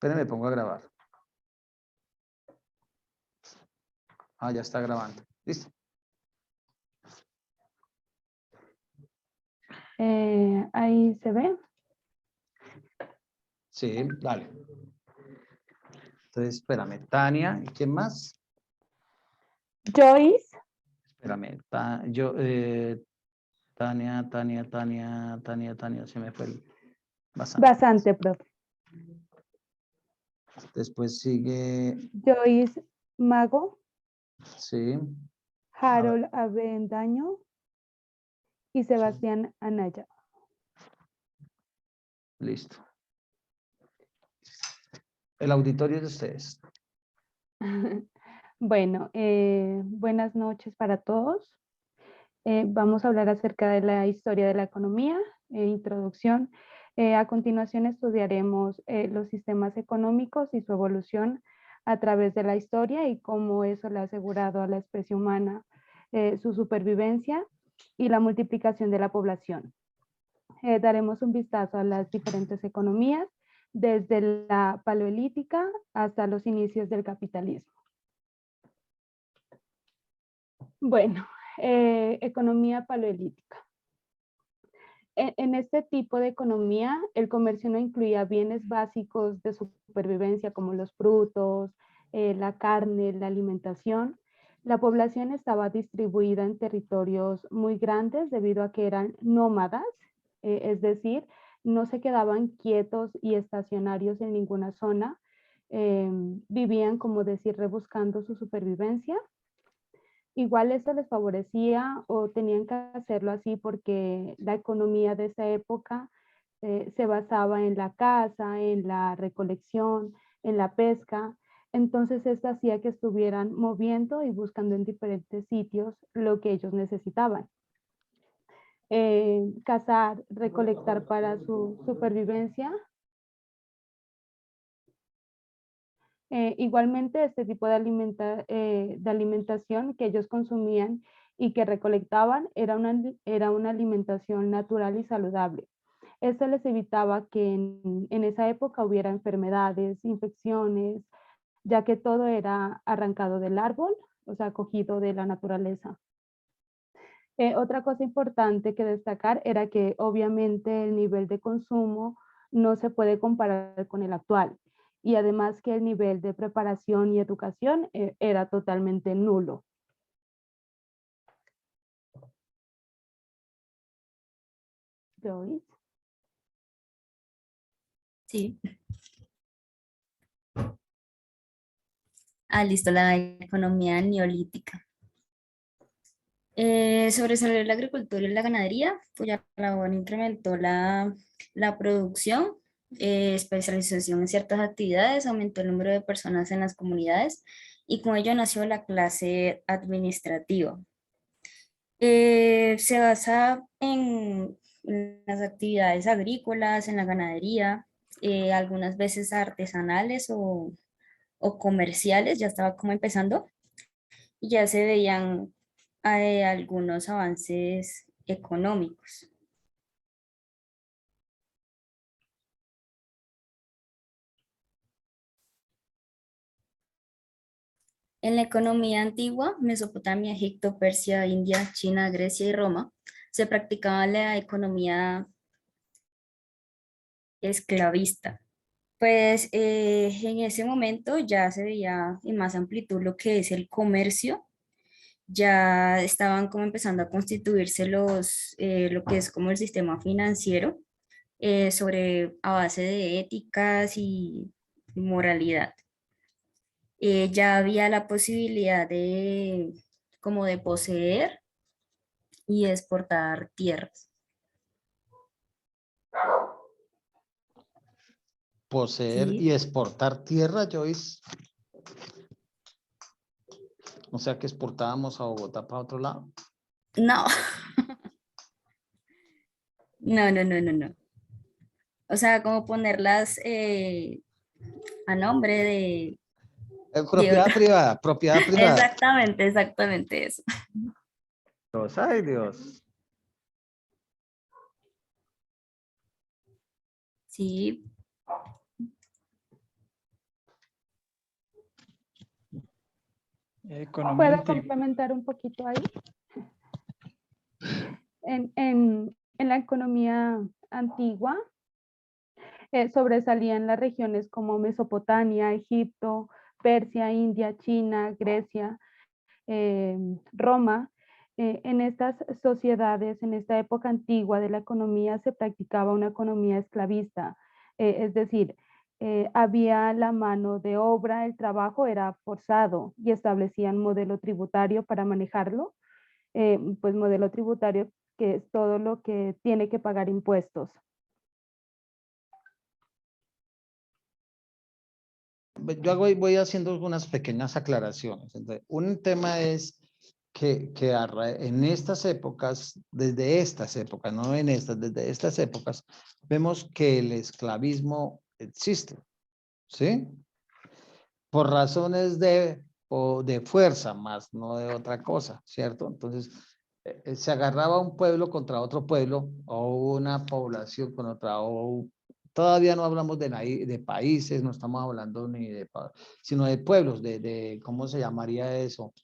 Espérenme, me pongo a grabar. Ah, ya está grabando. ¿Listo? Ahí se ve. Sí, dale. Entonces, espérame, Tania, ¿y quién más? Joyce. Espérame, Tania, se me fue el bastante. Bastante, profe. Después sigue, Joyce Mago. sí, Harold Avendaño y Sebastián Anaya. listo. El auditorio es de ustedes. Bueno, buenas noches para todos. Vamos a hablar acerca de la historia de la economía, introducción. A continuación estudiaremos los sistemas económicos y su evolución a través de la historia y cómo eso le ha asegurado a la especie humana su supervivencia y la multiplicación de la población. Daremos un vistazo a las diferentes economías desde la paleolítica hasta los inicios del capitalismo. Bueno, economía paleolítica. En este tipo de economía, el comercio no incluía bienes básicos de supervivencia como los frutos, la carne, la alimentación. La población estaba distribuida en territorios muy grandes debido a que eran nómadas, es decir, no se quedaban quietos y estacionarios en ninguna zona, vivían, como decir, rebuscando su supervivencia. Igual eso les favorecía o tenían que hacerlo así porque la economía de esa época se basaba en la caza, en la recolección, en la pesca. Entonces esto hacía que estuvieran moviendo y buscando en diferentes sitios lo que ellos necesitaban. Cazar, recolectar para su supervivencia. Igualmente, este tipo de alimentación que ellos consumían y que recolectaban era una alimentación natural y saludable. Esto les evitaba que en esa época hubiera enfermedades, infecciones, ya que todo era arrancado del árbol, o sea, cogido de la naturaleza. Otra cosa importante que destacar era que obviamente el nivel de consumo no se puede comparar con el actual y además que el nivel de preparación y educación era totalmente nulo. ¿Joyce? Sí. Listo, la economía neolítica. Sobresalió la agricultura y la ganadería, cuya labor incrementó la producción, especialización en ciertas actividades, aumentó el número de personas en las comunidades y con ello nació la clase administrativa. Se basa en las actividades agrícolas, en la ganadería, algunas veces artesanales o comerciales, ya estaba como empezando y ya se veían algunos avances económicos. En la economía antigua, Mesopotamia, Egipto, Persia, India, China, Grecia y Roma, se practicaba la economía esclavista. Pues en ese momento ya se veía en más amplitud lo que es el comercio, ya estaban como empezando a constituirse lo que es como el sistema financiero a base de éticas y moralidad. Ya había la posibilidad como de poseer y exportar tierras. Poseer Sí. y exportar tierra, Joyce. O sea que exportábamos a Bogotá para otro lado. No, no. O sea, como ponerlas a nombre de Propiedad otro. privada, propiedad privada. Exactamente eso. Dios, ay Dios. Sí, Economía ¿Puedo antigua. complementar un poquito ahí? En la economía antigua sobresalían las regiones como Mesopotamia, Egipto, Persia, India, China, Grecia, Roma. En estas sociedades, en esta época antigua de la economía, se practicaba una economía esclavista, es decir, había la mano de obra, el trabajo era forzado y establecían modelo tributario para manejarlo, pues modelo tributario que es todo lo que tiene que pagar impuestos. Yo voy haciendo unas pequeñas aclaraciones. Entonces, un tema es que en estas épocas, desde estas épocas, no en estas, desde estas épocas, vemos que el esclavismo existe, ¿sí? Por razones o de fuerza más, no de otra cosa, ¿cierto? Entonces, se agarraba un pueblo contra otro pueblo o una población con otra, o todavía no hablamos de países, no estamos hablando ni sino de pueblos, ¿cómo se llamaría eso?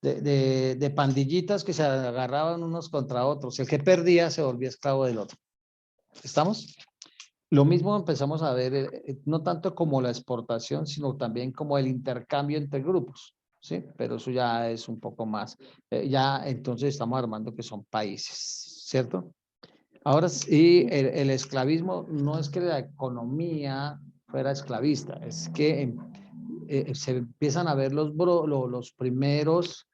De pandillitas que se agarraban unos contra otros. El que perdía se volvía esclavo del otro. ¿Estamos? Lo mismo empezamos a ver, no tanto como la exportación, sino también como el intercambio entre grupos, ¿sí? Pero eso ya es un poco más. Ya entonces estamos armando que son países, ¿cierto? Ahora sí, el esclavismo no es que la economía fuera esclavista, es que se empiezan a ver los primeros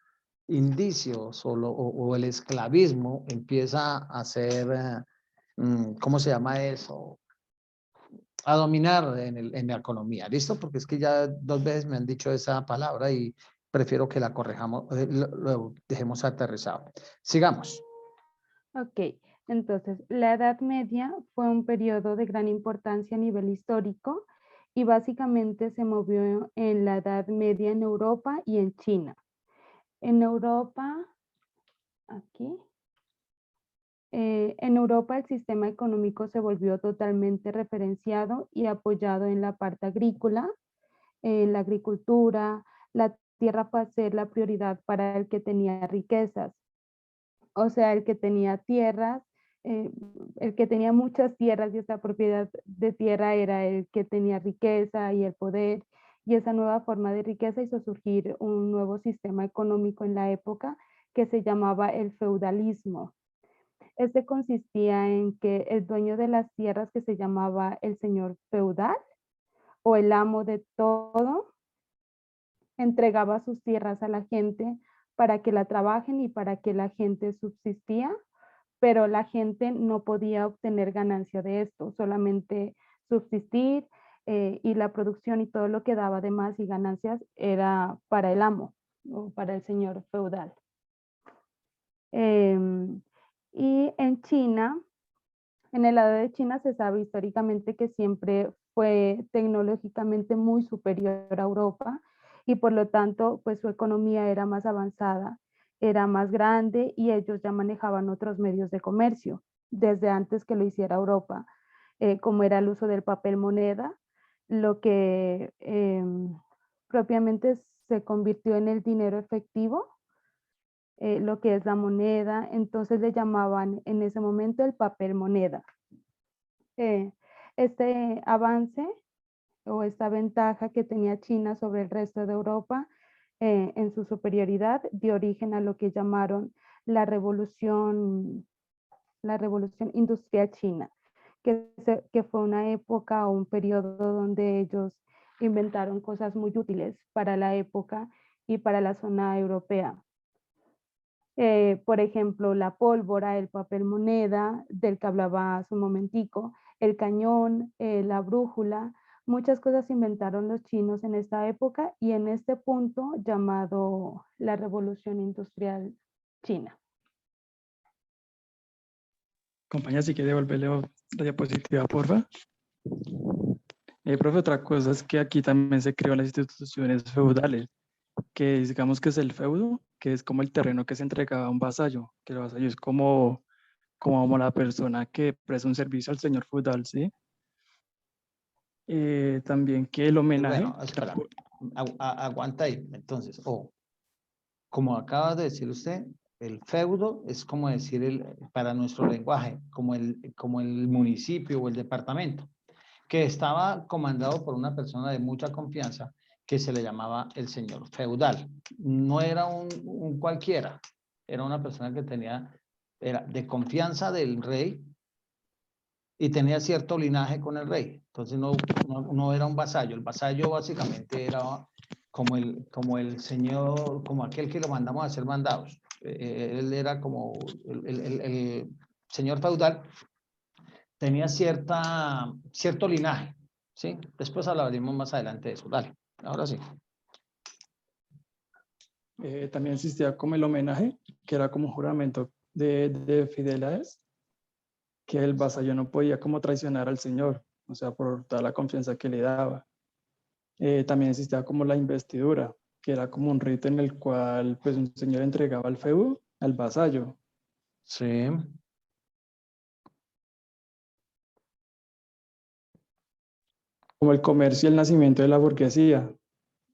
indicios o el esclavismo empieza a ser, ¿cómo se llama eso? A dominar en la economía, ¿listo? Porque es que ya 2 veces me han dicho esa palabra y prefiero que la corrijamos, lo dejemos aterrizado. Sigamos. Ok, entonces la Edad Media fue un periodo de gran importancia a nivel histórico y básicamente se movió en la Edad Media en Europa y en China. En Europa, aquí, en Europa el sistema económico se volvió totalmente referenciado y apoyado en la parte agrícola, en la agricultura. La tierra pasó a ser la prioridad para el que tenía riquezas. O sea, el que tenía tierras, el que tenía muchas tierras y esta propiedad de tierra era el que tenía riqueza y el poder. Y esa nueva forma de riqueza hizo surgir un nuevo sistema económico en la época que se llamaba el feudalismo. Este consistía en que el dueño de las tierras, que se llamaba el señor feudal o el amo de todo, entregaba sus tierras a la gente para que la trabajen y para que la gente subsistía, pero la gente no podía obtener ganancia de esto, solamente subsistir, y la producción y todo lo que daba de más y ganancias era para el amo o para el señor feudal. Y en China, en el lado de China se sabe históricamente que siempre fue tecnológicamente muy superior a Europa y por lo tanto pues su economía era más avanzada, era más grande y ellos ya manejaban otros medios de comercio desde antes que lo hiciera Europa, como era el uso del papel moneda, lo que propiamente se convirtió en el dinero efectivo, lo que es la moneda, entonces le llamaban en ese momento el papel moneda. Este avance o esta ventaja que tenía China sobre el resto de Europa en su superioridad dio origen a lo que llamaron la revolución industrial china, que fue una época o un periodo donde ellos inventaron cosas muy útiles para la época y para la zona europea. Por ejemplo, la pólvora, el papel moneda, del que hablaba hace un momentico, el cañón, la brújula, muchas cosas inventaron los chinos en esta época y en este punto llamado la Revolución Industrial China. Compañía, si quiere devolverle la diapositiva, porfa. Profe, otra cosa es que aquí también se creó las instituciones feudales, que digamos que es el feudo, que es como el terreno que se entregaba a un vasallo, que el vasallo es como la persona que presta un servicio al señor feudal, ¿sí? También que el homenaje... Bueno, espera, aguanta ahí, entonces, como acaba de decir usted, el feudo es como decir, para nuestro lenguaje, como el municipio o el departamento, que estaba comandado por una persona de mucha confianza que se le llamaba el señor feudal. No era un cualquiera, era una persona que era de confianza del rey y tenía cierto linaje con el rey. Entonces no era un vasallo. El vasallo básicamente era como el señor, como aquel que lo mandamos a hacer mandados. Él era como el señor feudal, tenía cierto linaje, ¿sí? Después hablaremos más adelante de eso. Dale, ahora sí. También existía como el homenaje, que era como un juramento de fidelidades, que el vasallo no podía como traicionar al señor, o sea, por toda la confianza que le daba. También existía como la investidura, que era como un rito en el cual pues un señor entregaba el feudo al vasallo. Sí. Como el comercio y el nacimiento de la burguesía,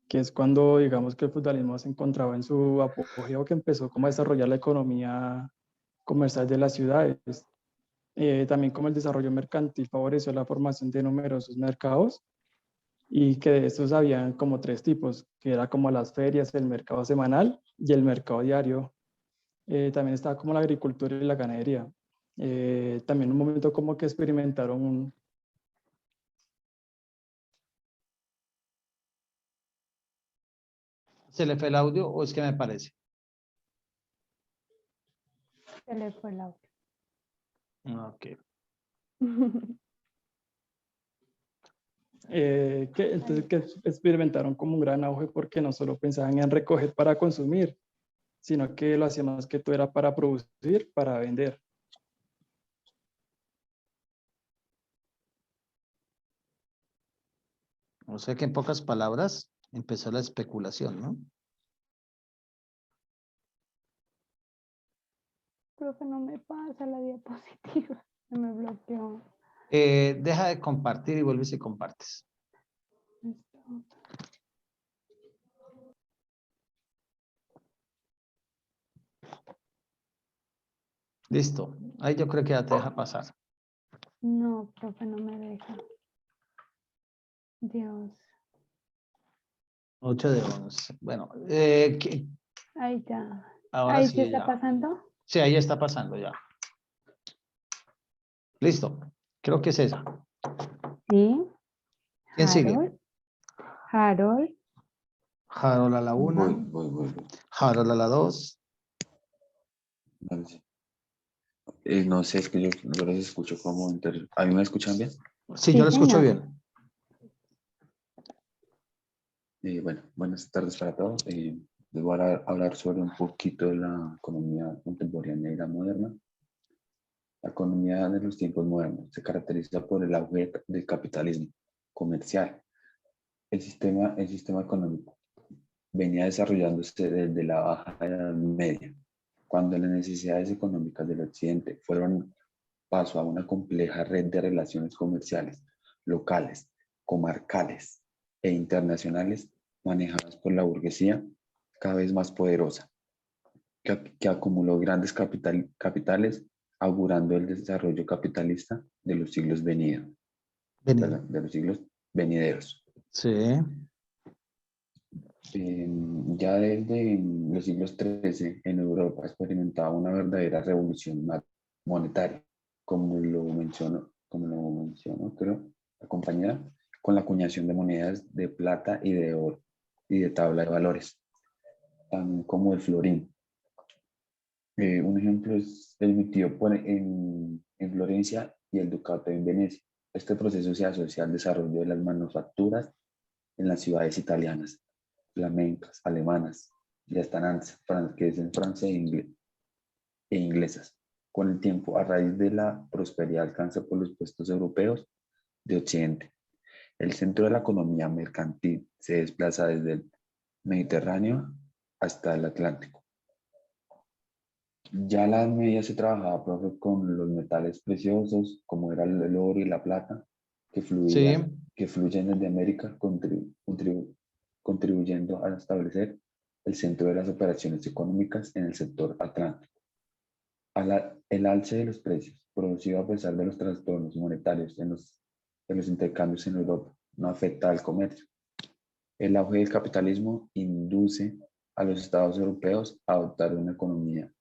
que es cuando digamos que el feudalismo se encontraba en su apogeo, que empezó como a desarrollar la economía comercial de las ciudades. También como el desarrollo mercantil favoreció la formación de numerosos mercados y que de estos habían como tres tipos, que era como las ferias, el mercado semanal y el mercado diario. También estaba como la agricultura y la ganadería. También un momento como que experimentaron ¿Se le fue el audio o es que me parece? Se le fue el audio. Ok. entonces que experimentaron como un gran auge porque no solo pensaban en recoger para consumir, sino que lo hacían más que todo era para producir, para vender. O sea que en pocas palabras empezó la especulación, ¿no? Profe, no me pasa la diapositiva. Se me bloqueó. Deja de compartir y vuelves y compartes. Esto. Listo. Ahí yo creo que ya te deja pasar. No, profe, no me deja. Dios. 8 de 11. Bueno, Ahí ya. ahora Ahí sí sí está ya. pasando. Sí, ahí está pasando ya. Listo. Creo que es esa. Sí. ¿Quién sigue? Harold. Harold. Harold a la 1. Voy. Harold a la 2. Vale, sí. No sé, es que yo los escucho como ¿A mí me escuchan bien? Sí, Sí, yo lo escucho señor. bien. Bueno, buenas tardes para todos. Les voy a hablar sobre un poquito de la economía contemporánea y la moderna. La economía de los tiempos modernos se caracteriza por el auge del capitalismo comercial. El sistema económico venía desarrollándose desde la Baja Edad Media, cuando las necesidades económicas del occidente fueron paso a una compleja red de relaciones comerciales, locales, comarcales e internacionales manejadas por la burguesía cada vez más poderosa, que acumuló grandes capitales, augurando el desarrollo capitalista de los siglos venideros. Venido. De los siglos venideros. Sí. Ya desde los siglos XIII en Europa experimentaba una verdadera revolución monetaria, como lo mencionó, creo, la compañía, con la acuñación de monedas de plata y de oro y de tabla de valores, también como el florín. Un ejemplo es emitido en Florencia y el Ducato en Venecia. Este proceso se asocia al desarrollo de las manufacturas en las ciudades italianas, flamencas, alemanas y hasta que es en Francia e inglesas. Con el tiempo, a raíz de la prosperidad alcanza por los puestos europeos de Occidente. El centro de la economía mercantil se desplaza desde el Mediterráneo hasta el Atlántico. Ya la Edad Media se trabajaba, profe, con los metales preciosos, como era el oro y la plata, que fluyen desde América, contribuyendo a establecer el centro de las operaciones económicas en el sector atlántico. El alce de los precios, producido a pesar de los trastornos monetarios de los intercambios en Europa, no afecta al comercio. El auge del capitalismo induce a los estados europeos a adoptar una economía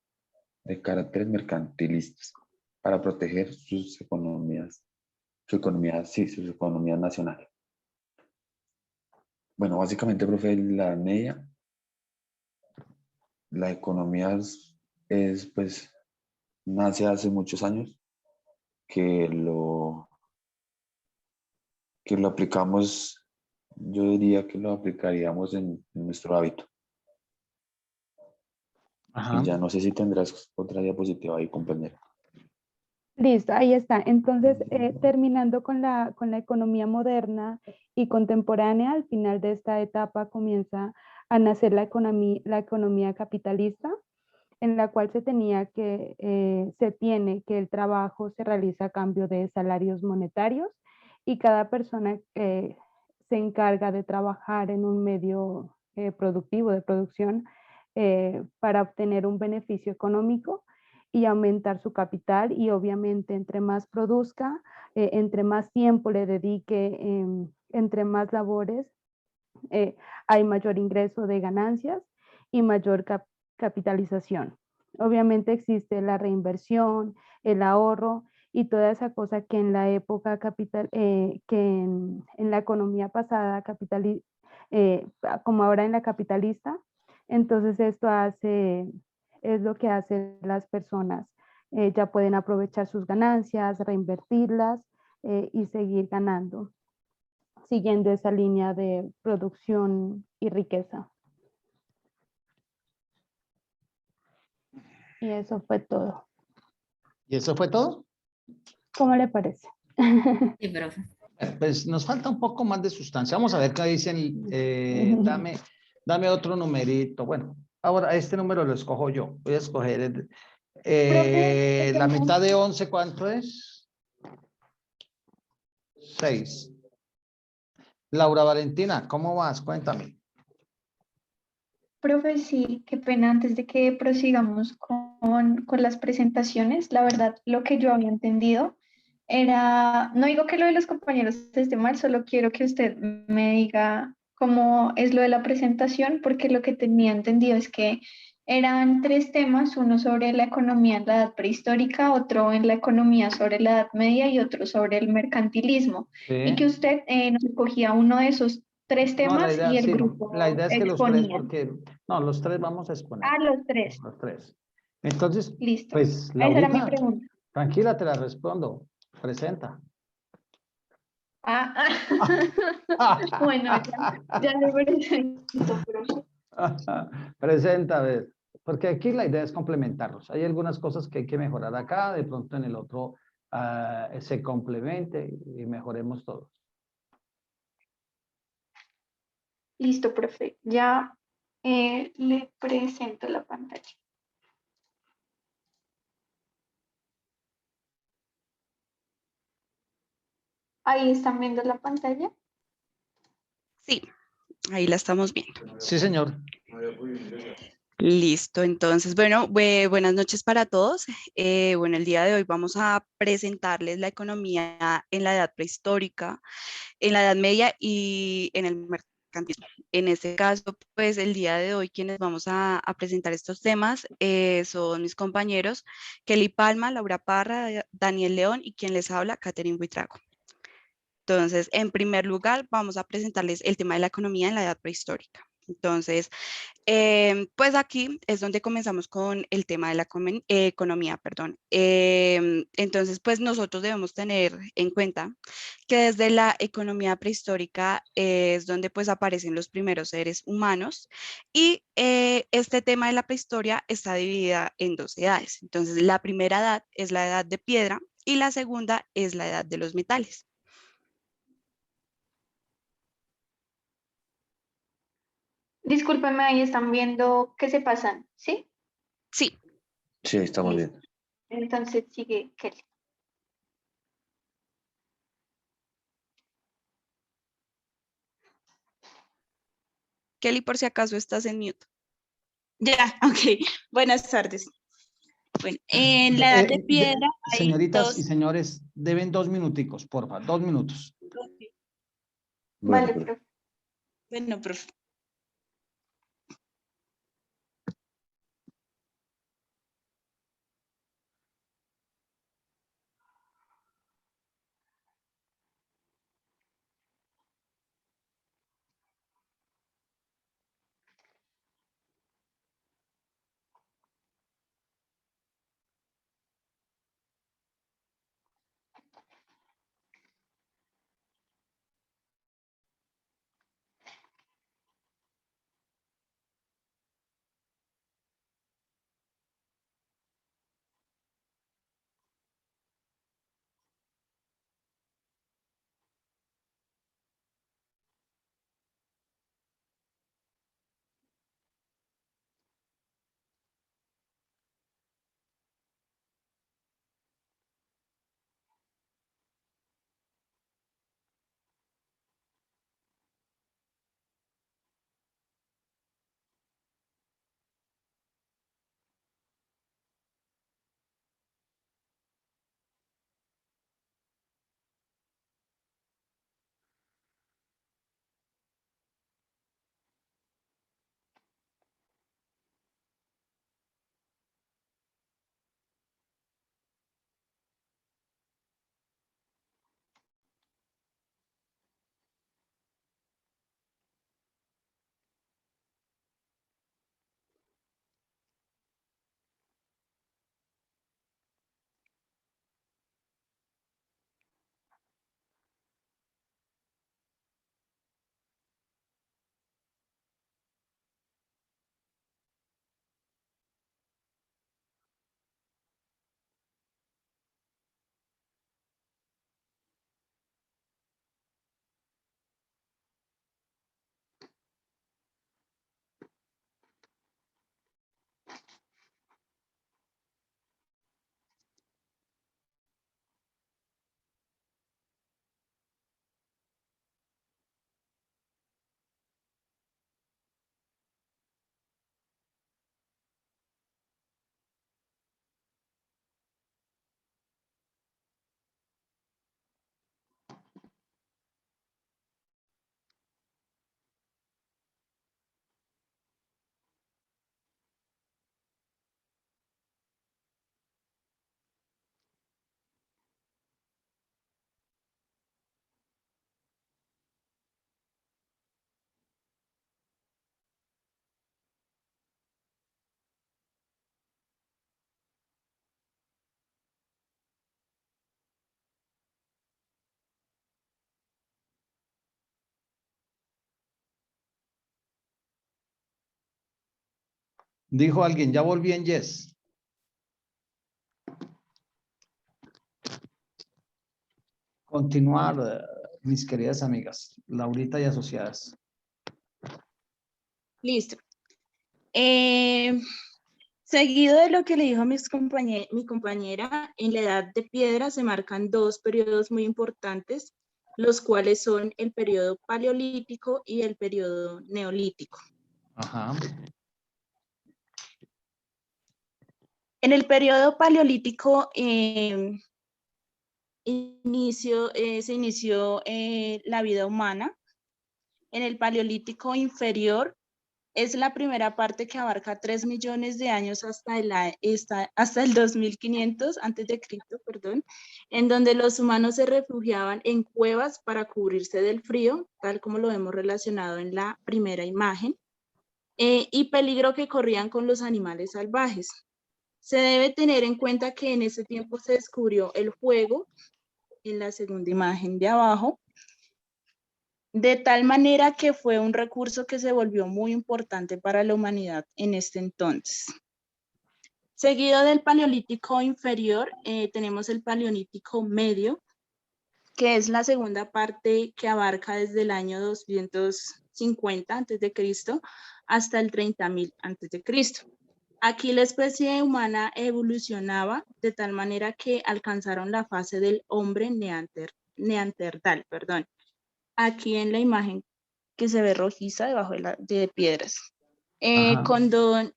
de caracteres mercantilistas para proteger sus economías nacionales. Bueno, básicamente, profe, en la Edad Media, la economía pues, nace hace muchos años que lo aplicamos, yo diría que lo aplicaríamos en nuestro hábito. Ajá. Y ya no sé si tendrás otra diapositiva ahí, compañero. Listo, ahí está. Entonces, terminando con la economía moderna y contemporánea, al final de esta etapa comienza a nacer la economía capitalista, en la cual se tiene que el trabajo se realiza a cambio de salarios monetarios y cada persona se encarga de trabajar en un medio productivo de producción para obtener un beneficio económico y aumentar su capital, y obviamente entre más produzca, entre más tiempo le dedique, entre más labores, hay mayor ingreso de ganancias y mayor capitalización. Obviamente existe la reinversión, el ahorro y toda esa cosa que en la época en la economía pasada, como ahora en la capitalista. Entonces es lo que hacen las personas. Ya pueden aprovechar sus ganancias, reinvertirlas y seguir ganando, siguiendo esa línea de producción y riqueza. Y eso fue todo. ¿Y eso fue todo? ¿Cómo le parece? Sí, profe. Pues nos falta un poco más de sustancia. Vamos a ver qué dicen. Dame otro numerito. Bueno, ahora este número lo escojo yo. Voy a escoger Profe, la mitad de 11, ¿cuánto es? 6. Laura Valentina, ¿cómo vas? Cuéntame. profe, sí, qué pena, antes de que prosigamos con las presentaciones, la verdad, lo que yo había entendido era, no digo que lo de los compañeros esté mal, solo quiero que usted me diga cómo es lo de la presentación, porque lo que tenía entendido es que eran 3 temas, uno sobre la economía en la edad prehistórica, otro en la economía sobre la edad media y otro sobre el mercantilismo, y que Sí. usted nos escogía uno de esos 3 temas y el Sí, no. La grupo idea es que los tres, exponía. porque no, los tres vamos a exponer. Ah, los 3. Los tres. Entonces, Listo. pues, Esa era mi Laurita, pregunta. tranquila, te la respondo. Presenta. Ah, bueno, ya le presento, profe. Presenta, a ver. Porque aquí la idea es complementarlos. Hay algunas cosas que hay que mejorar acá, de pronto en el otro se complemente y mejoremos todos. Listo, profe. Ya le presento la pantalla. Ahí están viendo la pantalla. Sí, ahí la estamos viendo. Sí, señor. Listo, entonces, bueno, buenas noches para todos. Bueno, el día de hoy vamos a presentarles la economía en la edad prehistórica, en la edad media y en el mercantilismo. En este caso, pues el día de hoy quienes vamos a presentar estos temas son mis compañeros Kelly Palma, Laura Parra, Daniel León y quien les habla, Catherine Buitrago. Entonces, en primer lugar, vamos a presentarles el tema de la economía en la edad prehistórica. Entonces, pues aquí es donde comenzamos con el tema de la economía, perdón. Entonces, pues nosotros debemos tener en cuenta que desde la economía prehistórica es donde pues aparecen los primeros seres humanos y este tema de la prehistoria está dividida en 2 edades. Entonces, la primera edad es la edad de piedra y la segunda es la edad de los metales. Discúlpenme, ahí están viendo qué se pasan, ¿sí? Sí. Sí, estamos Listo. bien. Entonces sigue Kelly. Kelly, por si acaso estás en mute. Ya, ok. Buenas tardes. Bueno, en la edad de piedra hay Señoritas y dos. señores, deben 2 minuticos, por favor, 2 minutos. Bueno, Vale, pero profe. Bueno, profe. Dijo alguien, ya volví en Yes. Continuar, mis queridas amigas, Laurita y asociadas. Listo. Seguido de lo que le dijo mi compañera, en la edad de piedra se marcan dos periodos muy importantes, los cuales son el periodo paleolítico y el periodo neolítico. Ajá. En el periodo paleolítico se inició la vida humana. En el paleolítico inferior es la primera parte que abarca 3 millones de años hasta el 2500 antes de Cristo, perdón, en donde los humanos se refugiaban en cuevas para cubrirse del frío, tal como lo hemos relacionado en la primera imagen, y peligro que corrían con los animales salvajes. Se debe tener en cuenta que en ese tiempo se descubrió el fuego, en la segunda imagen de abajo, de tal manera que fue un recurso que se volvió muy importante para la humanidad en este entonces. Seguido del paleolítico inferior, tenemos el paleolítico medio, que es la segunda parte que abarca desde el año 250 a.C. hasta el 30.000 a.C. Aquí la especie humana evolucionaba de tal manera que alcanzaron la fase del hombre neandertal, perdón. Aquí en la imagen que se ve rojiza debajo de piedras. Ajá. Cuando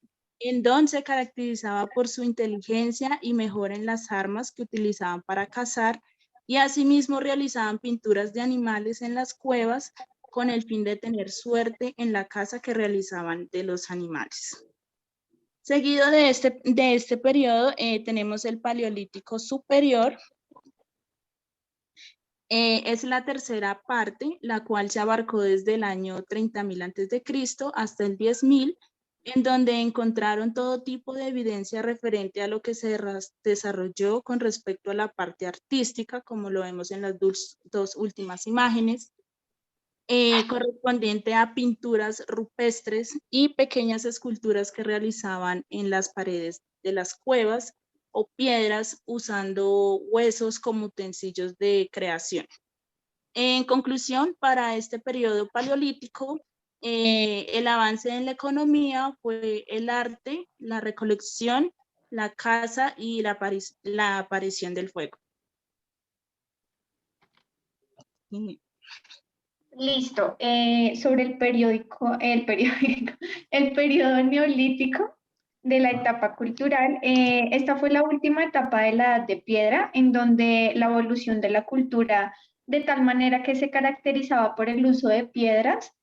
Endón se caracterizaba por su inteligencia y mejora en las armas que utilizaban para cazar, y asimismo realizaban pinturas de animales en las cuevas con el fin de tener suerte en la caza que realizaban de los animales. Seguido de este periodo tenemos el Paleolítico Superior. Es la tercera parte, la cual se abarcó desde el año 30.000 a.C. hasta el 10.000, en donde encontraron todo tipo de evidencia referente a lo que se desarrolló con respecto a la parte artística, como lo vemos en las dos últimas imágenes, correspondiente a pinturas rupestres y pequeñas esculturas que realizaban en las paredes de las cuevas o piedras usando huesos como utensilios de creación. En conclusión, para este periodo paleolítico, el avance en la economía fue el arte, la recolección, la caza y la aparición del fuego. Listo. Sobre el el periodo neolítico de la etapa cultural, esta fue la última etapa de la Edad de Piedra, en donde la evolución de la cultura, de tal manera que se caracterizaba por el uso de piedras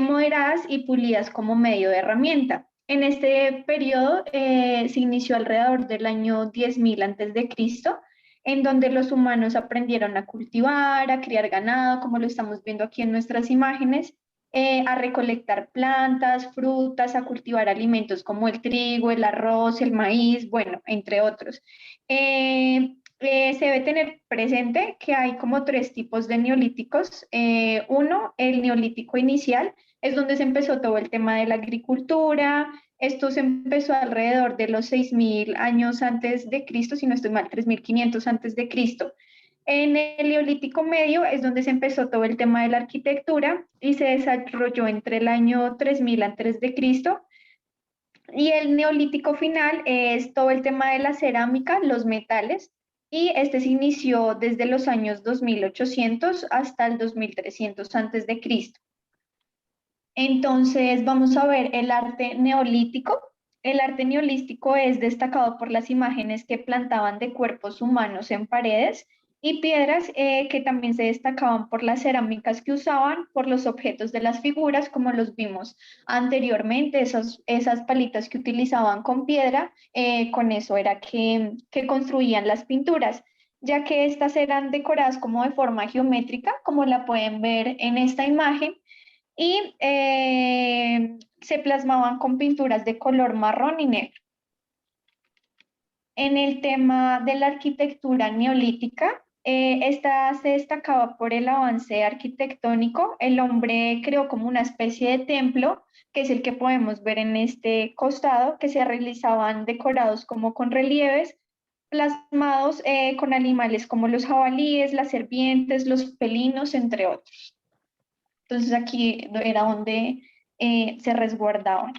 moderadas y pulidas como medio de herramienta. En este periodo se inició alrededor del año 10.000 antes de Cristo, en donde los humanos aprendieron a cultivar, a criar ganado, como lo estamos viendo aquí en nuestras imágenes, a recolectar plantas, frutas, a cultivar alimentos como el trigo, el arroz, el maíz, bueno, entre otros. Se debe tener presente que hay como tres tipos de neolíticos. Uno, el neolítico inicial, es donde se empezó todo el tema de la agricultura. Esto se empezó alrededor de los 6.000 años antes de Cristo, si no estoy mal, 3.500 antes de Cristo. En el Neolítico Medio es donde se empezó todo el tema de la arquitectura y se desarrolló entre el año 3.000 antes de Cristo. Y el Neolítico final es todo el tema de la cerámica, los metales, y este se inició desde los años 2.800 hasta el 2.300 antes de Cristo. Entonces, vamos a ver el arte neolítico. El arte neolítico es destacado por las imágenes que plantaban de cuerpos humanos en paredes y piedras que también se destacaban por las cerámicas que usaban, por los objetos de las figuras, como los vimos anteriormente, esas palitas que utilizaban con piedra, con eso era que construían las pinturas, ya que estas eran decoradas como de forma geométrica, como la pueden ver en esta imagen, y se plasmaban con pinturas de color marrón y negro. En el tema de la arquitectura neolítica, esta se destacaba por el avance arquitectónico. El hombre creó como una especie de templo, que es el que podemos ver en este costado, que se realizaban decorados como con relieves, plasmados con animales como los jabalíes, las serpientes, los felinos, entre otros. Entonces aquí era donde se resguardaban.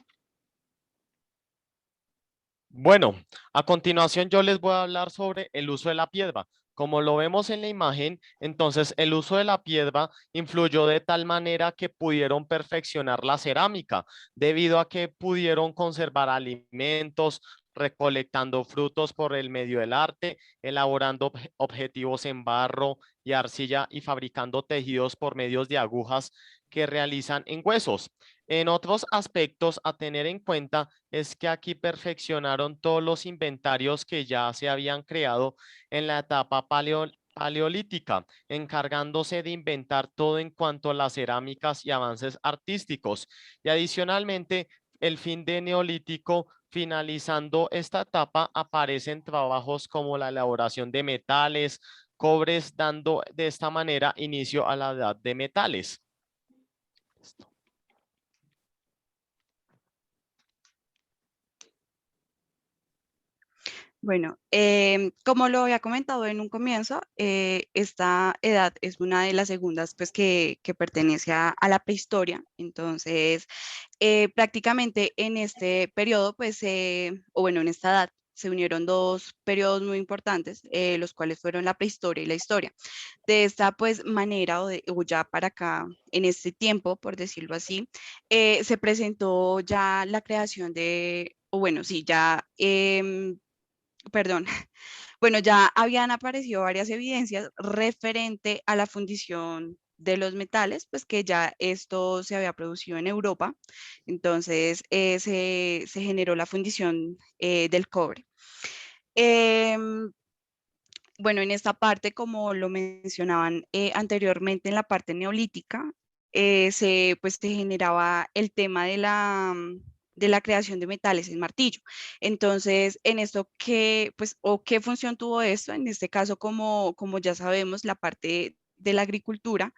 Bueno, a continuación yo les voy a hablar sobre el uso de la piedra. Como lo vemos en la imagen, entonces el uso de la piedra influyó de tal manera que pudieron perfeccionar la cerámica, debido a que pudieron conservar alimentos, recolectando frutos por el medio del arte, elaborando objetivos en barro y arcilla y fabricando tejidos por medios de agujas que realizan en huesos. En otros aspectos a tener en cuenta es que aquí perfeccionaron todos los inventarios que ya se habían creado en la etapa paleolítica, encargándose de inventar todo en cuanto a las cerámicas y avances artísticos. Y adicionalmente, el fin de neolítico, finalizando esta etapa, aparecen trabajos como la elaboración de metales, cobres, dando de esta manera inicio a la edad de metales. Bueno, como lo había comentado en un comienzo, esta edad es una de las segundas pues, que pertenece a la prehistoria. Entonces, prácticamente en este periodo, pues, o bueno, en esta edad, se unieron dos periodos muy importantes, los cuales fueron la prehistoria y la historia. De esta pues manera, o ya para acá, en este tiempo, por decirlo así, se presentó ya la creación de o bueno, sí, ya, perdón, bueno, ya habían aparecido varias evidencias referente a la fundición de los metales, pues que ya esto se había producido en Europa, entonces se generó la fundición del cobre. Bueno, en esta parte, como lo mencionaban anteriormente, en la parte neolítica, pues, se generaba el tema de la creación de metales en martillo. Entonces, en esto, pues, o qué función tuvo esto? En este caso, como ya sabemos, la parte de la agricultura,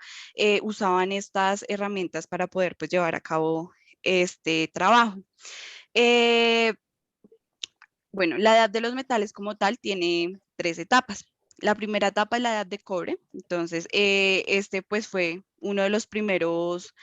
usaban estas herramientas para poder, pues, llevar a cabo este trabajo. Eh, bueno, la edad de los metales como tal tiene 3 etapas. La primera etapa es la edad de cobre. Entonces, este pues fue uno de los primeros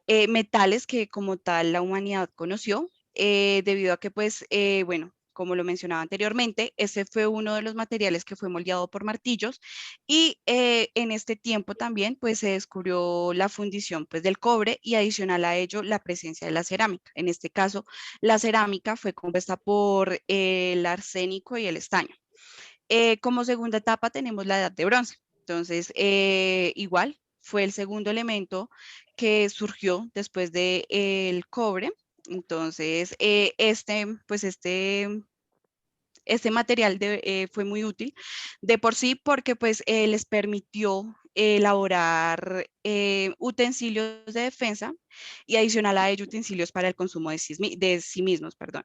metales que como tal la humanidad conoció, debido a que pues, bueno, como lo mencionaba anteriormente, ese fue uno de los materiales que fue moldeado por martillos y en este tiempo también pues se descubrió la fundición pues del cobre y adicional a ello la presencia de la cerámica. En este caso, la cerámica fue compuesta por el arsénico y el estaño. Como segunda etapa tenemos la edad de bronce. Entonces, igual fue el segundo elemento que surgió después del cobre. Entonces, este material fue muy útil de por sí porque pues les permitió elaborar utensilios de defensa y adicional a ello utensilios para el consumo de sí mismos, perdón.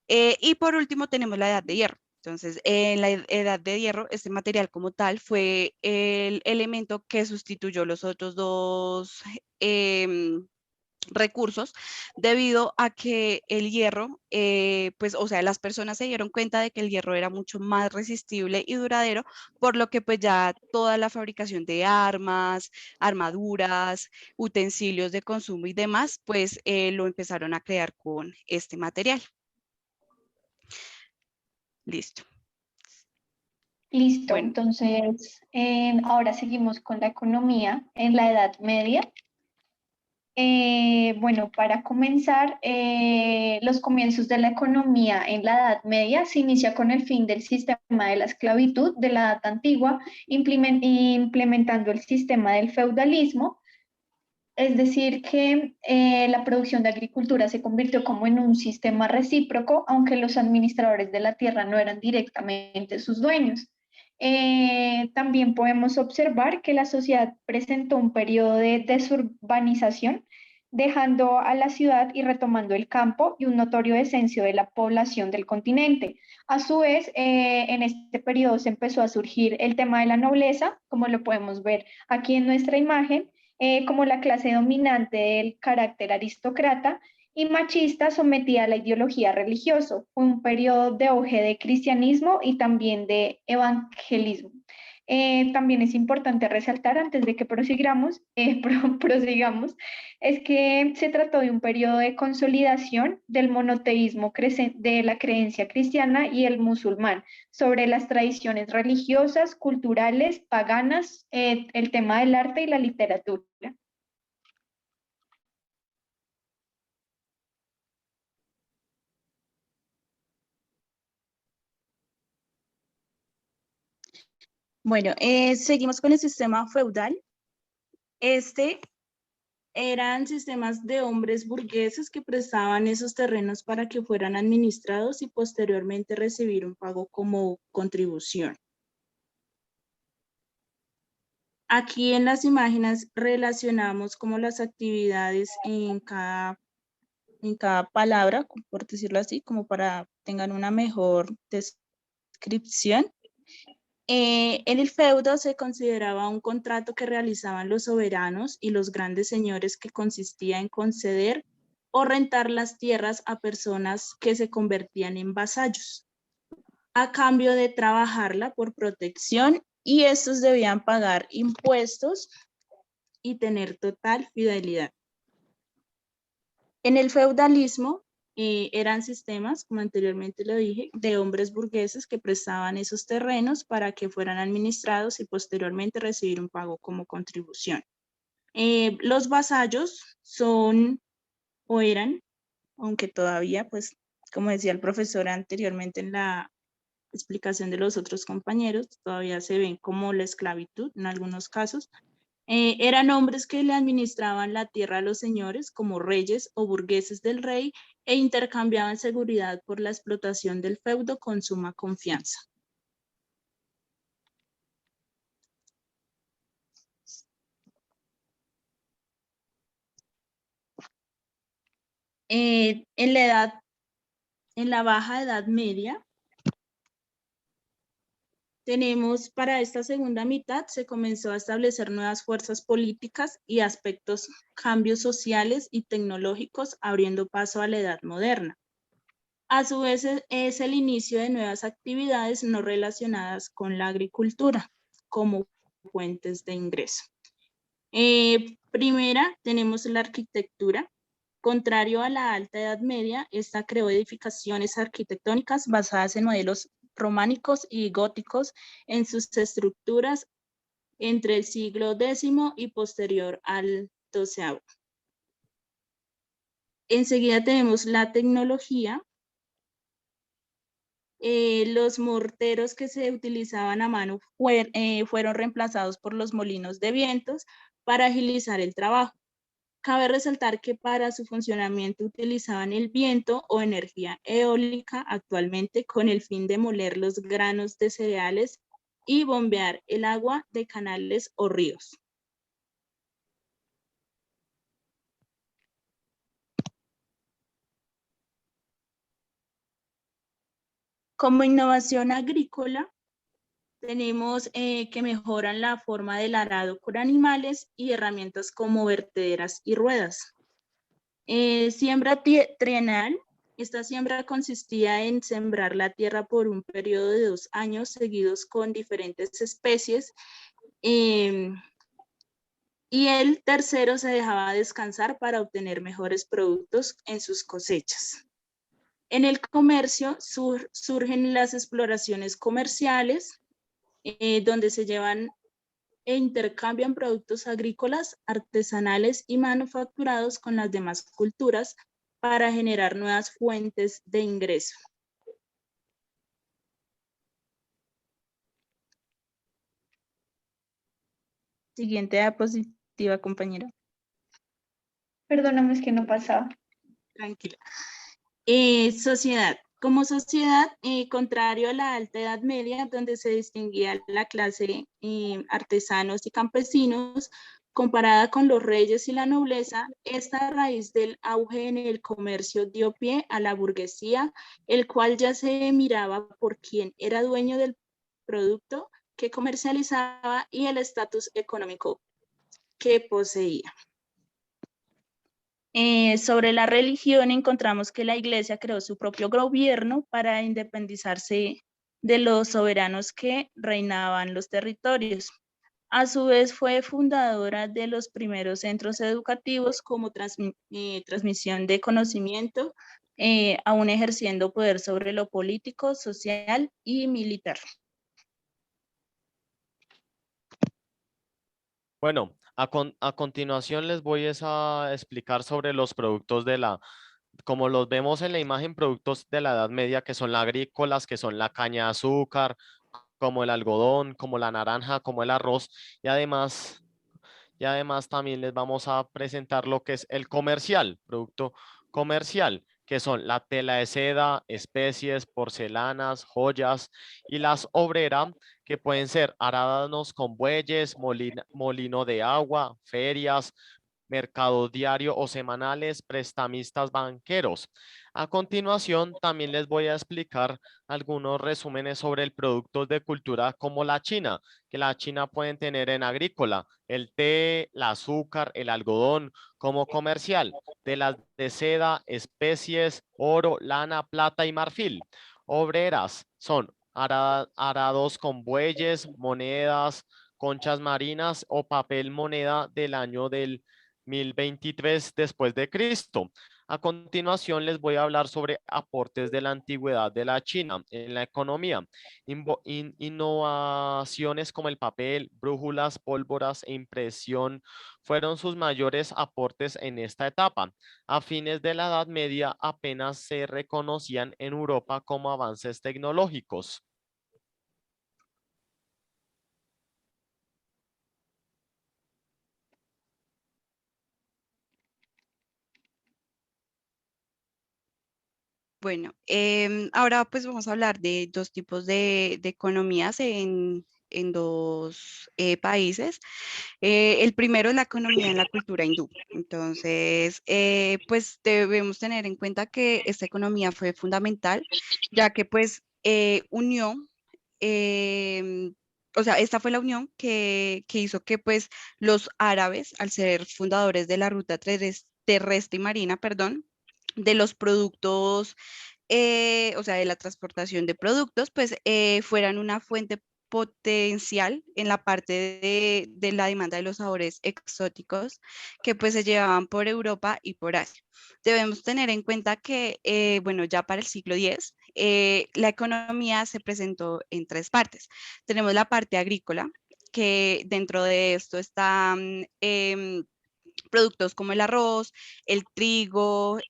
Y por último tenemos la edad de hierro. Entonces, en la edad de hierro, este material como tal fue el elemento que sustituyó los otros dos recursos, debido a que el hierro, pues, o sea, las personas se dieron cuenta de que el hierro era mucho más resistible y duradero, por lo que pues ya toda la fabricación de armas, armaduras, utensilios de consumo y demás, pues lo empezaron a crear con este material. Listo. Listo, Bueno, entonces ahora seguimos con la economía en la Edad Media. Bueno, para comenzar, los comienzos de la economía en la Edad Media se inicia con el fin del sistema de la esclavitud de la Edad Antigua, implementando el sistema del feudalismo. Es decir, que la producción de agricultura se convirtió como en un sistema recíproco, aunque los administradores de la tierra no eran directamente sus dueños. También podemos observar que la sociedad presentó un periodo de desurbanización, dejando a la ciudad y retomando el campo y un notorio descenso de la población del continente. A su vez, en este periodo se empezó a surgir el tema de la nobleza, como lo podemos ver aquí en nuestra imagen, como la clase dominante del carácter aristócrata y machista sometida a la ideología religiosa, un periodo de auge de cristianismo y también de evangelismo. También es importante resaltar, antes de que prosigamos, es que se trató de un periodo de consolidación del monoteísmo de la creencia cristiana y el musulmán sobre las tradiciones religiosas, culturales, paganas, el tema del arte y la literatura. Bueno, seguimos con el sistema feudal. Eran sistemas de hombres burgueses que prestaban esos terrenos para que fueran administrados y posteriormente recibir un pago como contribución. Aquí en las imágenes relacionamos como las actividades en cada palabra, por decirlo así, como para tengan una mejor descripción. En el feudo se consideraba un contrato que realizaban los soberanos y los grandes señores, que consistía en conceder o rentar las tierras a personas que se convertían en vasallos, a cambio de trabajarla por protección, y estos debían pagar impuestos y tener total fidelidad. En el feudalismo eran sistemas, como anteriormente lo dije, de hombres burgueses que prestaban esos terrenos para que fueran administrados y posteriormente recibir un pago como contribución. Los vasallos son, o eran, aunque todavía pues como decía el profesor anteriormente en la explicación de los otros compañeros, todavía se ven como la esclavitud en algunos casos. Eran hombres que le administraban la tierra a los señores como reyes o burgueses del rey e intercambiaban seguridad por la explotación del feudo con suma confianza. En la baja edad media, tenemos para esta segunda mitad, se comenzó a establecer nuevas fuerzas políticas y aspectos, cambios sociales y tecnológicos, abriendo paso a la edad moderna. A su vez, es el inicio de nuevas actividades no relacionadas con la agricultura, como fuentes de ingreso. Primera, tenemos la arquitectura. Contrario a la Alta Edad Media, esta creó edificaciones arquitectónicas basadas en modelos románicos y góticos en sus estructuras entre el siglo X y posterior al XII. Enseguida tenemos la tecnología. Los morteros que se utilizaban a mano fueron reemplazados por los molinos de vientos para agilizar el trabajo. Cabe resaltar que para su funcionamiento utilizaban el viento o energía eólica actualmente con el fin de moler los granos de cereales y bombear el agua de canales o ríos. Como innovación agrícola, tenemos que mejoran la forma del arado con animales y herramientas como vertederas y ruedas. Siembra trienal. Esta siembra consistía en sembrar la tierra por un periodo de 2 años seguidos con diferentes especies. Y el tercero se dejaba descansar para obtener mejores productos en sus cosechas. En el comercio surgen las exploraciones comerciales, donde se llevan e intercambian productos agrícolas, artesanales y manufacturados con las demás culturas para generar nuevas fuentes de ingreso. Siguiente diapositiva, compañera. Perdóname, es que no pasaba. Tranquila. Sociedad. Como sociedad, contrario a la Alta Edad Media, donde se distinguía la clase artesanos y campesinos, comparada con los reyes y la nobleza, esta raíz del auge en el comercio dio pie a la burguesía, el cual ya se miraba por quién era dueño del producto que comercializaba y el estatus económico que poseía. Sobre la religión, encontramos que la Iglesia creó su propio gobierno para independizarse de los soberanos que reinaban los territorios. A su vez, fue fundadora de los primeros centros educativos como transmisión de conocimiento, aún ejerciendo poder sobre lo político, social y militar. Bueno, a continuación les voy a explicar sobre los productos como los vemos en la imagen, productos de la Edad Media, que son las agrícolas, que son la caña de azúcar, como el algodón, como la naranja, como el arroz, y además también les vamos a presentar lo que es el comercial, producto comercial, que son la tela de seda, especies, porcelanas, joyas y las obreras, que pueden ser arándanos con bueyes, molino de agua, ferias, mercados diarios o semanales, prestamistas banqueros. A continuación, también les voy a explicar algunos resúmenes sobre el productos de cultura como la China, que la China pueden tener en agrícola, el té, el azúcar, el algodón, como comercial, telas de seda, especies, oro, lana, plata y marfil. Obreras son arados con bueyes, monedas, conchas marinas o papel moneda del año del 1023 después de Cristo. A continuación les voy a hablar sobre aportes de la antigüedad de la China en la economía. Innovaciones como el papel, brújulas, pólvoras e impresión fueron sus mayores aportes en esta etapa. A fines de la Edad Media apenas se reconocían en Europa como avances tecnológicos. Bueno, ahora pues vamos a hablar de dos tipos de economías en dos países. El primero es la economía en la cultura hindú. Entonces, pues debemos tener en cuenta que esta economía fue fundamental, ya que pues unió, o sea, esta fue la unión que hizo que pues los árabes, al ser fundadores de la ruta terrestre y marina, perdón, de los productos, o sea, de la transportación de productos, pues fueran una fuente potencial en la parte de la demanda de los sabores exóticos que pues se llevaban por Europa y por Asia. Debemos tener en cuenta que, bueno, ya para el siglo X, la economía se presentó en tres partes. Tenemos la parte agrícola, que dentro de esto están productos como el arroz, el trigo,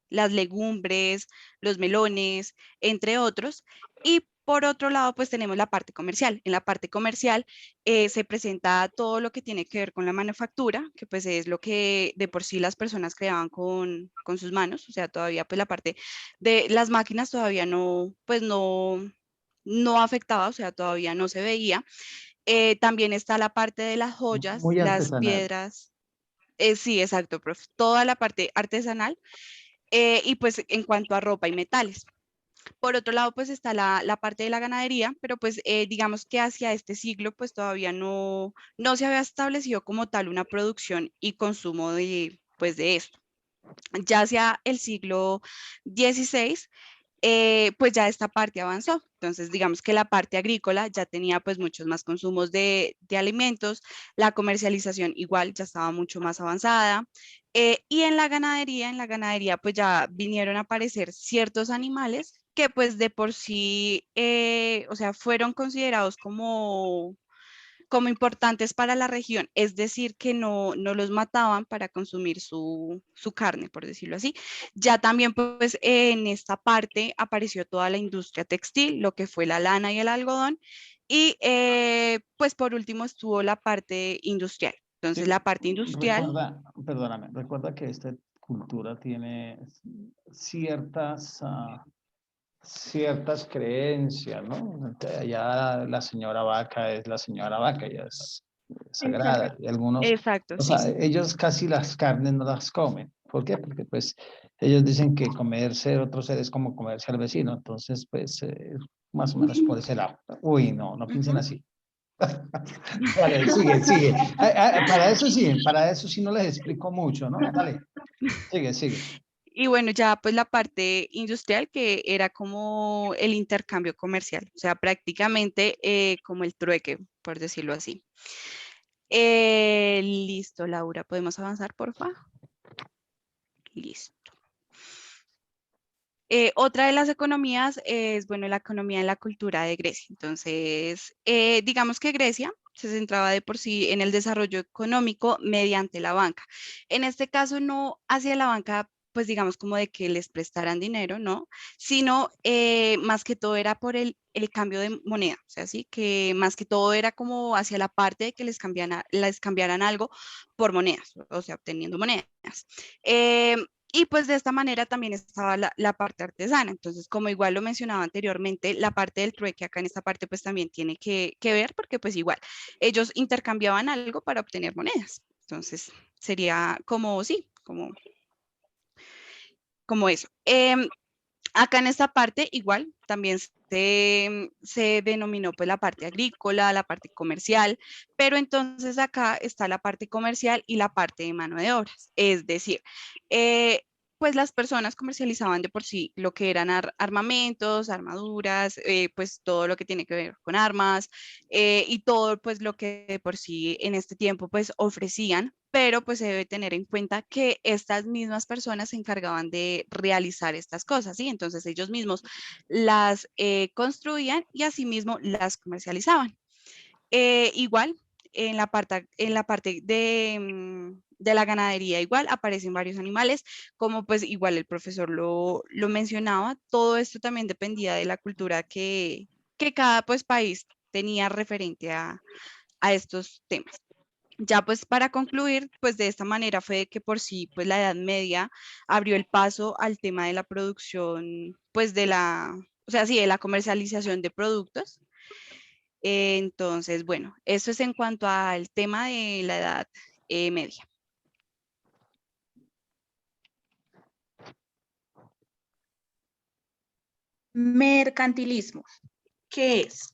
las legumbres, los melones, entre otros. Y por otro lado, pues tenemos la parte comercial. En la parte comercial se presenta todo lo que tiene que ver con la manufactura, que pues es lo que de por sí las personas creaban con sus manos. O sea, todavía pues la parte de las máquinas todavía no, pues no afectaba, o sea, todavía no se veía. También está la parte de las joyas, Muy las artesanal. piedras. Sí, exacto, profe. Toda la parte artesanal y pues en cuanto a ropa y metales. Por otro lado, pues está la parte de la ganadería, pero pues digamos que hacia este siglo pues todavía no se había establecido como tal una producción y consumo pues de esto. Ya hacia el siglo XVI pues ya esta parte avanzó. Entonces, digamos que la parte agrícola ya tenía pues muchos más consumos de alimentos, la comercialización igual ya estaba mucho más avanzada. Y en la ganadería pues ya vinieron a aparecer ciertos animales que pues de por sí, o sea, fueron considerados como importantes para la región, es decir, que no los mataban para consumir su carne, por decirlo así. Ya también, pues, en esta parte apareció toda la industria textil, lo que fue la lana y el algodón, y pues por último estuvo la parte industrial. Entonces, Sí, la parte industrial, recuerda, perdóname, recuerda que esta cultura tiene ciertas, ciertas creencias, ¿no? Allá la señora vaca es la señora vaca, ella es Exacto. sagrada. Y algunos, exacto, o sí. sea, ellos casi las carnes no las comen. ¿Por qué? Porque pues ellos dicen que comerse otro ser es como comerse al vecino. Entonces, pues, más o menos por ese lado. Uy, no, no piensen Ujú. así. Vale, sigue, sigue. Para eso sí no les explico mucho, ¿no? Dale, sigue, sigue. Y bueno, ya pues la parte industrial que era como el intercambio comercial, o sea, prácticamente como el trueque, por decirlo así. Listo, Laura, ¿podemos avanzar, por favor? Listo. Otra de las economías es, bueno, la economía en la cultura de Grecia. Entonces, digamos que Grecia se centraba de por sí en el desarrollo económico mediante la banca. En este caso, no hacia la banca, pues digamos como de que les prestaran dinero, ¿no? Sino más que todo era por el cambio de moneda. O sea, sí, que más que todo era como hacia la parte de que les cambiaran algo por monedas, o sea, obteniendo monedas. Y pues de esta manera también estaba la parte artesana. Entonces, como igual lo mencionaba anteriormente, la parte del trueque acá en esta parte pues también tiene que ver porque pues igual ellos intercambiaban algo para obtener monedas. Entonces, sería como, sí, como eso. Acá en esta parte igual también se denominó pues la parte agrícola, la parte comercial, pero entonces acá está la parte comercial y la parte de mano de obras. Es decir, eh, pues las personas comercializaban de por sí lo que eran armamentos, armaduras, pues todo lo que tiene que ver con armas y todo pues lo que de por sí en este tiempo pues ofrecían, pero pues se debe tener en cuenta que estas mismas personas se encargaban de realizar estas cosas, ¿sí? Entonces ellos mismos las construían y asimismo las comercializaban. Igual, en la parte de la ganadería, igual aparecen varios animales, como pues igual el profesor lo mencionaba, todo esto también dependía de la cultura que cada pues país tenía referente a estos temas. Ya pues para concluir, pues de esta manera fue que por sí pues la Edad Media abrió el paso al tema de la producción, pues de la, o sea, sí, de la comercialización de productos. Entonces, bueno, eso es en cuanto al tema de la Edad Media. Mercantilismo. ¿Qué es?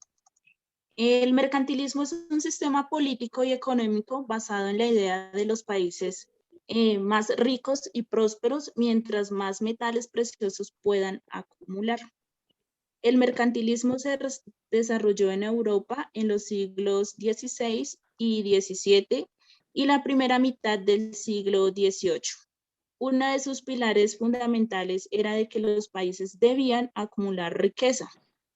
El mercantilismo es un sistema político y económico basado en la idea de los países más ricos y prósperos mientras más metales preciosos puedan acumular. El mercantilismo se desarrolló en Europa en los siglos XVI y XVII y la primera mitad del siglo XVIII. Uno de sus pilares fundamentales era de que los países debían acumular riqueza,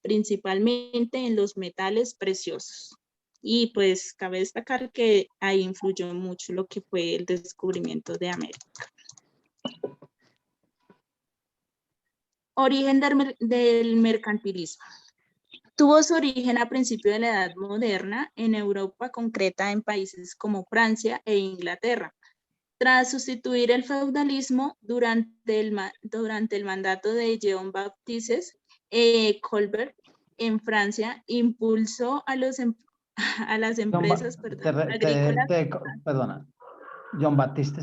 principalmente en los metales preciosos. Y pues cabe destacar que ahí influyó mucho lo que fue el descubrimiento de América. Origen del mercantilismo. Tuvo su origen a principios de la Edad Moderna en Europa, concreta en países como Francia e Inglaterra. Tras sustituir el feudalismo durante el mandato de Jean-Baptiste Colbert en Francia, impulsó a las empresas agrícolas. Perdona, Jean-Baptiste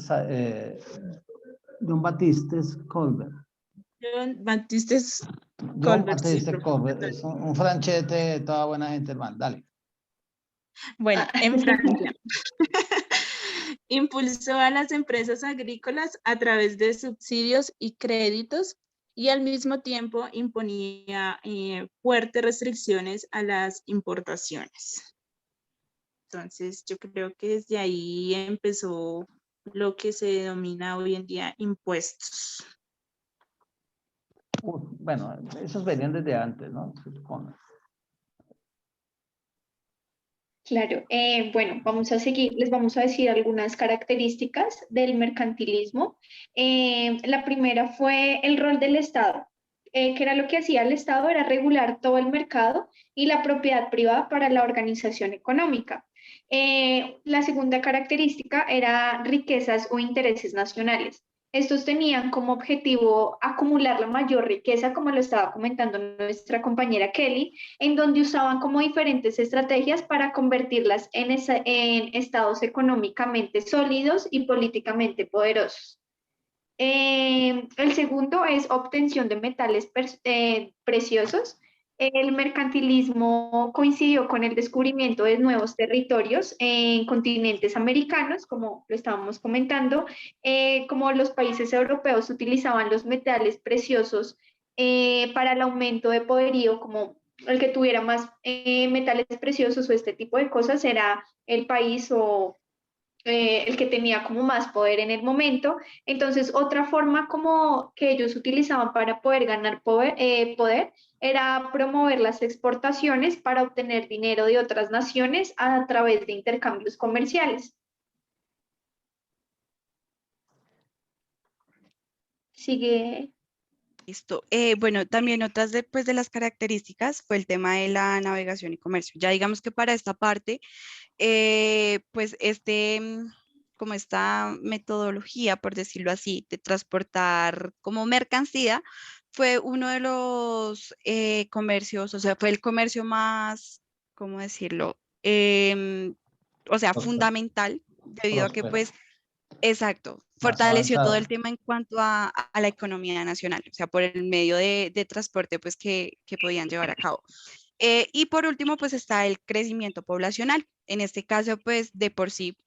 Colbert. Jean-Baptiste Colbert, sí, Colbert, es un franchete, toda buena gente, hermano, dale. Bueno, en Francia. Impulsó a las empresas agrícolas a través de subsidios y créditos y al mismo tiempo imponía fuertes restricciones a las importaciones. Entonces, yo creo que desde ahí empezó lo que se denomina hoy en día impuestos. Bueno, esos venían desde antes, ¿no? Se supone. Claro, bueno, vamos a seguir, les vamos a decir algunas características del mercantilismo. La primera fue el rol del Estado, que era lo que hacía el Estado, era regular todo el mercado y la propiedad privada para la organización económica. La segunda característica era riquezas o intereses nacionales. Estos tenían como objetivo acumular la mayor riqueza, como lo estaba comentando nuestra compañera Kelly, en donde usaban como diferentes estrategias para convertirlas en estados económicamente sólidos y políticamente poderosos. El segundo es obtención de metales preciosos. El mercantilismo coincidió con el descubrimiento de nuevos territorios en continentes americanos, como lo estábamos comentando, como los países europeos utilizaban los metales preciosos para el aumento de poderío, como el que tuviera más metales preciosos o este tipo de cosas era el país o el que tenía como más poder en el momento. Entonces, otra forma como que ellos utilizaban para poder ganar poder era promover las exportaciones para obtener dinero de otras naciones a través de intercambios comerciales. Sigue. Listo. Bueno, también otras de las características fue el tema de la navegación y comercio. Ya digamos que para esta parte, pues como esta metodología, por decirlo así, de transportar como mercancía, fue uno de los comercios, o sea, fue el comercio más, ¿cómo decirlo? O sea, fundamental, debido a que pues, exacto, fortaleció todo el tema en cuanto a la economía nacional, o sea, por el medio de transporte pues que podían llevar a cabo. Y por último, pues está el crecimiento poblacional. En este caso, pues de por sí,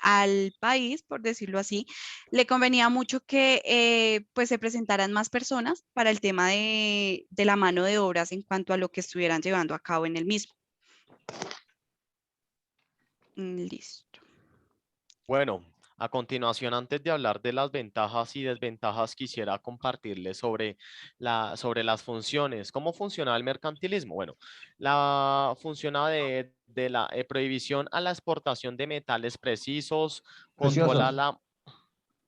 al país, por decirlo así, le convenía mucho que pues se presentaran más personas para el tema de la mano de obras en cuanto a lo que estuvieran llevando a cabo en el mismo. Listo. Bueno, a continuación, antes de hablar de las ventajas y desventajas, quisiera compartirles sobre las funciones. ¿Cómo funciona el mercantilismo? Bueno, funciona de la prohibición a la exportación de metales precisos, control a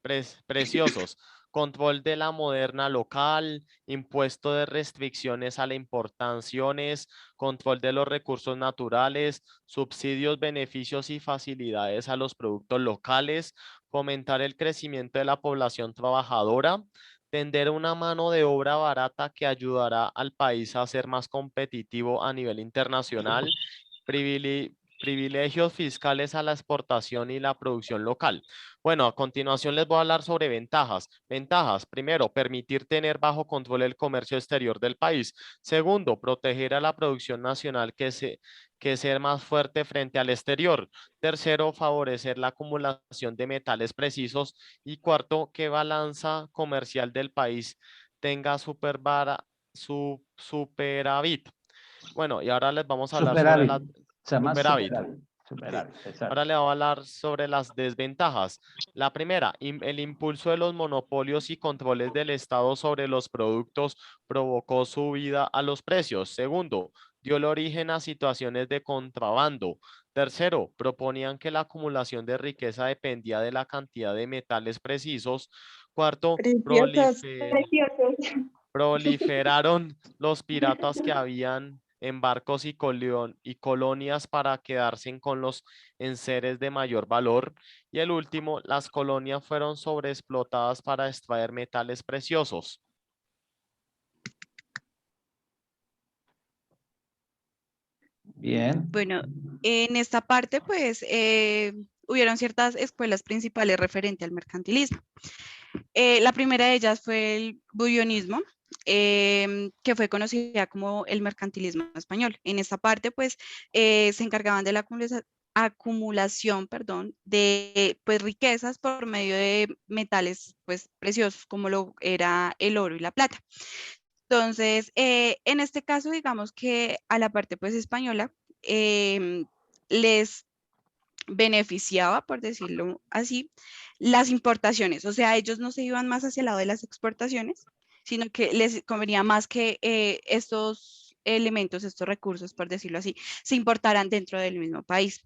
Preciosos. preciosos, control de la moderna local, impuesto de restricciones a las importaciones, control de los recursos naturales, subsidios, beneficios y facilidades a los productos locales, fomentar el crecimiento de la población trabajadora, tender una mano de obra barata que ayudará al país a ser más competitivo a nivel internacional, privilegios fiscales a la exportación y la producción local. Bueno, a continuación les voy a hablar sobre ventajas. Ventajas, primero, permitir tener bajo control el comercio exterior del país. Segundo, proteger a la producción nacional que ser más fuerte frente al exterior. Tercero, favorecer la acumulación de metales precisos. Y cuarto, que balanza comercial del país tenga superávit. Bueno, y ahora les vamos a hablar sobre Superávit. la Se llama superávit. superávit. Sí. Superávit, Ahora exacto. le voy a hablar sobre las desventajas. La primera, el impulso de los monopolios y controles del Estado sobre los productos provocó subida a los precios. Segundo, dio el origen a situaciones de contrabando. Tercero, proponían que la acumulación de riqueza dependía de la cantidad de metales precisos. Cuarto, Preciosos. Preciosos. proliferaron los piratas que habían en barcos y colonias para quedarse con los enseres de mayor valor. Y el último, las colonias fueron sobreexplotadas para extraer metales preciosos. Bien. Bueno, en esta parte, pues, hubieron ciertas escuelas principales referente al mercantilismo. La primera de ellas fue el bullonismo, que fue conocida como el mercantilismo español. En esta parte, pues, se encargaban de la acumulación, perdón, de pues, riquezas por medio de metales pues, preciosos, como lo era el oro y la plata. Entonces, en este caso, digamos que a la parte pues, española les beneficiaba, por decirlo así, las importaciones. O sea, ellos no se iban más hacia el lado de las exportaciones, sino que les convenía más que estos elementos, estos recursos, por decirlo así, se importaran dentro del mismo país.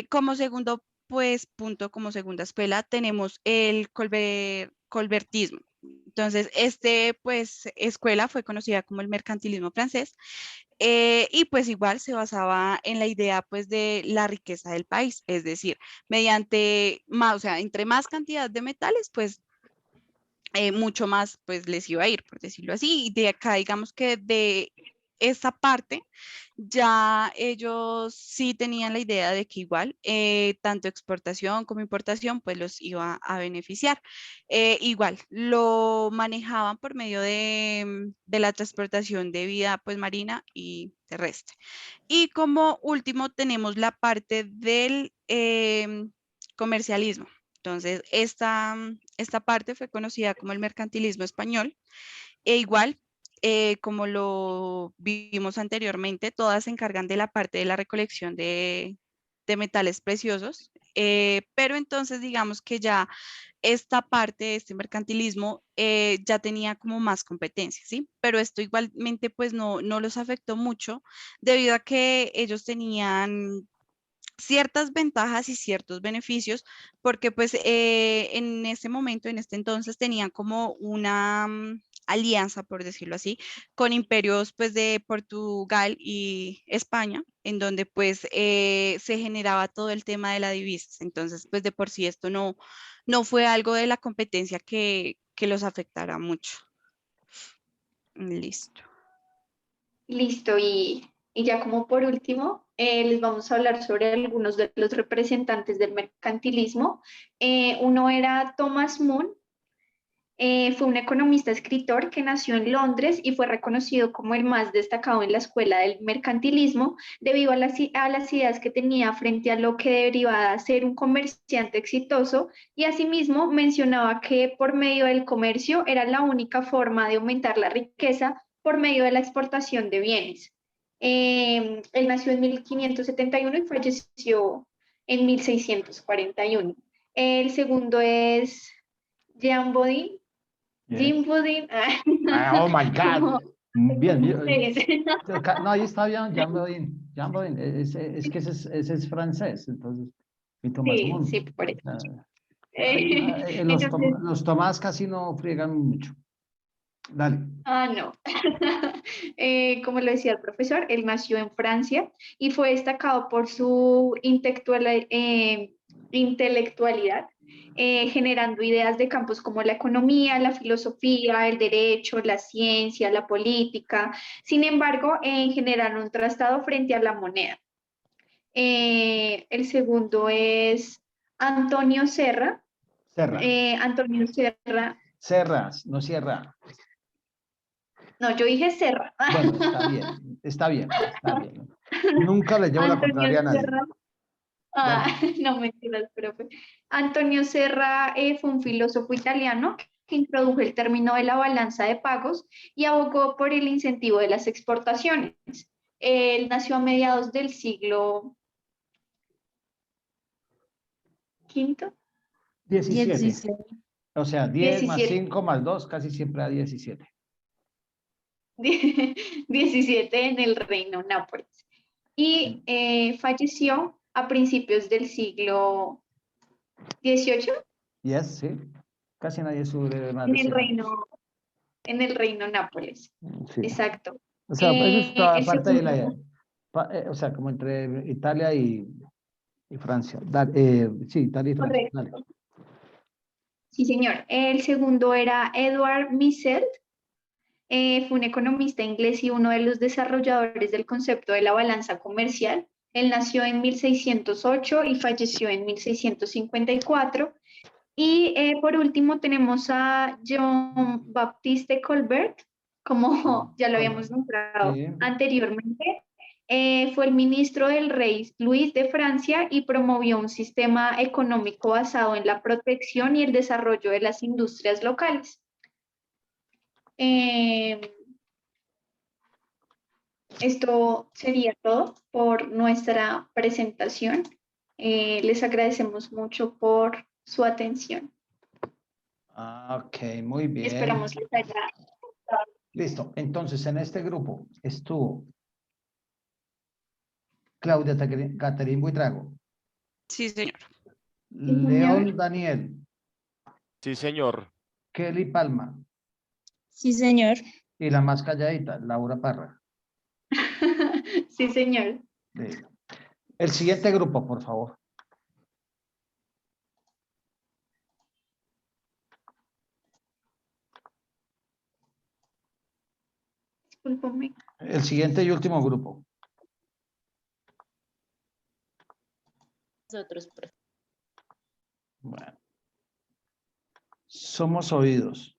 Como segundo, pues, punto, como segunda escuela, tenemos el colbertismo. Entonces, pues, escuela fue conocida como el mercantilismo francés y pues igual se basaba en la idea pues de la riqueza del país, es decir, mediante más, o sea, entre más cantidad de metales, pues mucho más pues les iba a ir, por decirlo así, y de acá digamos que de esa parte ya ellos sí tenían la idea de que igual tanto exportación como importación pues los iba a beneficiar. Igual lo manejaban por medio de la transportación de vida pues marina y terrestre. Y como último tenemos la parte del comercialismo. Entonces, esta parte fue conocida como el mercantilismo español e igual, como lo vimos anteriormente, todas se encargan de la parte de la recolección de metales preciosos, pero entonces digamos que ya esta parte, este mercantilismo, ya tenía como más competencia, ¿sí? Pero esto igualmente pues no los afectó mucho debido a que ellos tenían ciertas ventajas y ciertos beneficios, porque pues en ese momento, en este entonces, tenían como una alianza, por decirlo así, con imperios pues de Portugal y España, en donde pues se generaba todo el tema de la divisa. Entonces, pues de por sí esto no fue algo de la competencia que los afectara mucho. Listo. Listo, y ya como por último, les vamos a hablar sobre algunos de los representantes del mercantilismo. Uno era Thomas Moon, Fue un economista escritor que nació en Londres y fue reconocido como el más destacado en la escuela del mercantilismo debido a las ideas que tenía frente a lo que derivaba de ser un comerciante exitoso, y asimismo mencionaba que por medio del comercio era la única forma de aumentar la riqueza por medio de la exportación de bienes. Él nació en 1571 y falleció en 1641. El segundo es Jean Bodin. Yes. Jim Bodin. Oh my God. Bien, bien. Sí. No, ahí está bien, Jean Bodin. Jean Bodin, es que ese es francés, entonces. Y Tomás Sí, Mons. sí, por eso. Los, Entonces, los Tomás casi no friegan mucho. Dale. no. Como lo decía el profesor, él nació en Francia y fue destacado por su intelectualidad, generando ideas de campos como la economía, la filosofía, el derecho, la ciencia, la política. Sin embargo, generaron un trastado frente a la moneda. El segundo es Antonio Serra. Serra. Antonio Serra. Serras, no Sierra. No, yo dije Serra. Bueno, está bien, está bien, está bien. Nunca le llevo la contraria a nadie. Serra. No mentiras, profe. Antonio Serra fue un filósofo italiano que introdujo el término de la balanza de pagos y abogó por el incentivo de las exportaciones. Él nació a mediados del siglo V. 17. O sea, 10 más 17. 5 más 2, casi siempre a 17. 17 en el reino Nápoles. Y falleció a principios del siglo XVIII. Yes, sí. Casi nadie sube más En de el 100 años. reino Nápoles. Sí. Exacto. O sea, eso es toda El parte de segundo, o sea, como entre Italia y Francia. Sí, Italia y Francia. Dale. correcto. Sí, señor. El segundo era Edward Miselt. Fue un economista inglés y uno de los desarrolladores del concepto de la balanza comercial. Él nació en 1608 y falleció en 1654. Y por último tenemos a John Baptiste Colbert, como ya lo habíamos nombrado Sí. anteriormente. Fue el ministro del rey Luis de Francia y promovió un sistema económico basado en la protección y el desarrollo de las industrias locales. Esto sería todo por nuestra presentación. Les agradecemos mucho por su atención. Ok, muy bien. Esperamos les haya gustado. Listo. Entonces, en este grupo estuvo Claudia Caterín Buitrago, Sí, señor. León Daniel, Sí, señor. Kelly Palma Sí, señor. y la más calladita, Laura Parra. Sí, señor. Listo. El siguiente grupo, por favor. Discúlpame. El siguiente y último grupo. Nosotros, profe. Bueno. Somos oídos.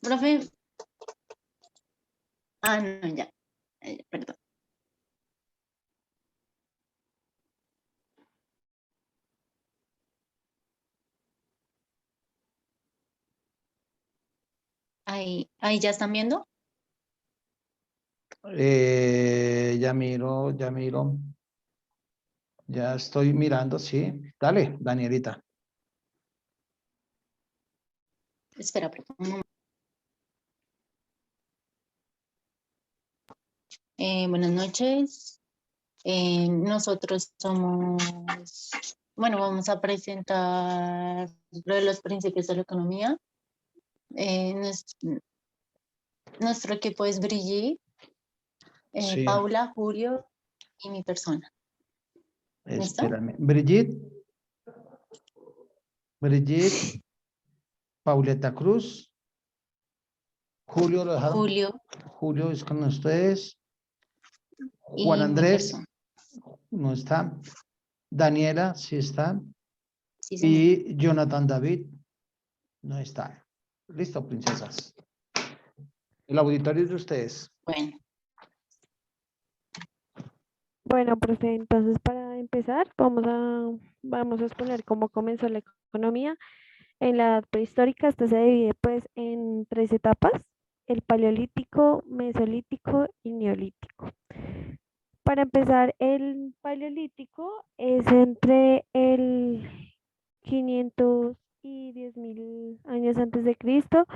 Profe. No, ya. Perdón. Ahí ya están viendo. Ya miro, ya miro. Ya estoy mirando, sí. Dale, Danielita. Espera, profe, un momento. Buenas noches. Nosotros somos, bueno, vamos a presentar lo de los principios de la economía. Nuestro equipo es Brigitte, Sí. Paula, Julio y mi persona. ¿Listo? Espérame. Brigitte, Pauleta Cruz, Julio lo dejaron. Julio Julio es con ustedes. y Juan mi Andrés, persona. no está. Daniela, sí está. Sí, señor. Y Jonathan David, no está. Listo, princesas. El auditorio es de ustedes. Bueno, Bueno, profe, entonces para empezar, vamos a exponer cómo comenzó la economía. En la edad prehistórica, esta se divide pues en tres etapas: el paleolítico, mesolítico y neolítico. Para empezar, el paleolítico es entre el 500 y 10.000 años antes de Cristo.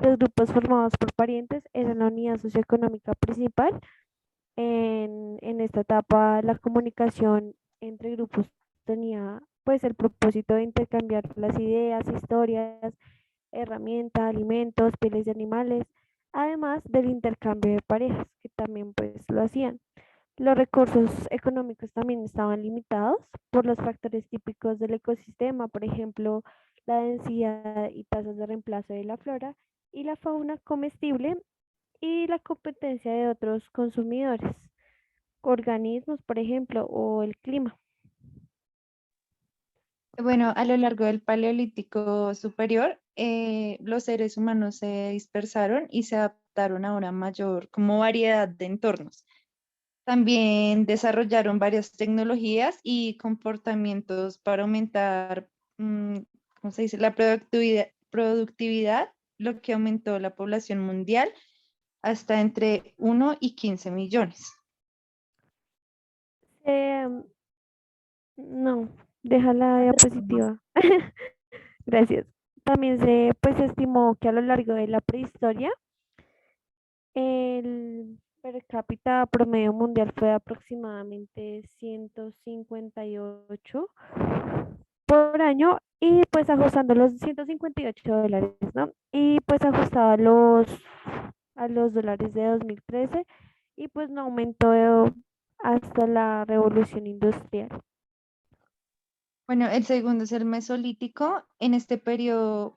Los grupos formados por parientes eran la unidad socioeconómica principal. En esta etapa, la comunicación entre grupos tenía pues el propósito de intercambiar las ideas, historias, herramientas, alimentos, pieles de animales, además del intercambio de parejas, que también pues lo hacían. Los recursos económicos también estaban limitados por los factores típicos del ecosistema, por ejemplo, la densidad y tasas de reemplazo de la flora y la fauna comestible y la competencia de otros consumidores, organismos, por ejemplo, o el clima. Bueno, a lo largo del Paleolítico Superior, los seres humanos se dispersaron y se adaptaron a una mayor como variedad de entornos. También desarrollaron varias tecnologías y comportamientos para aumentar, ¿cómo se dice?, la productividad, lo que aumentó la población mundial hasta entre 1 y 15 millones. No, deja la diapositiva. Gracias. También pues, se estimó que a lo largo de la prehistoria, el per cápita promedio mundial fue aproximadamente 158 por año y pues ajustando los $158, ¿no? Y pues ajustado a los dólares de 2013 y pues no aumentó hasta la revolución industrial. Bueno, el segundo es el Mesolítico. En este periodo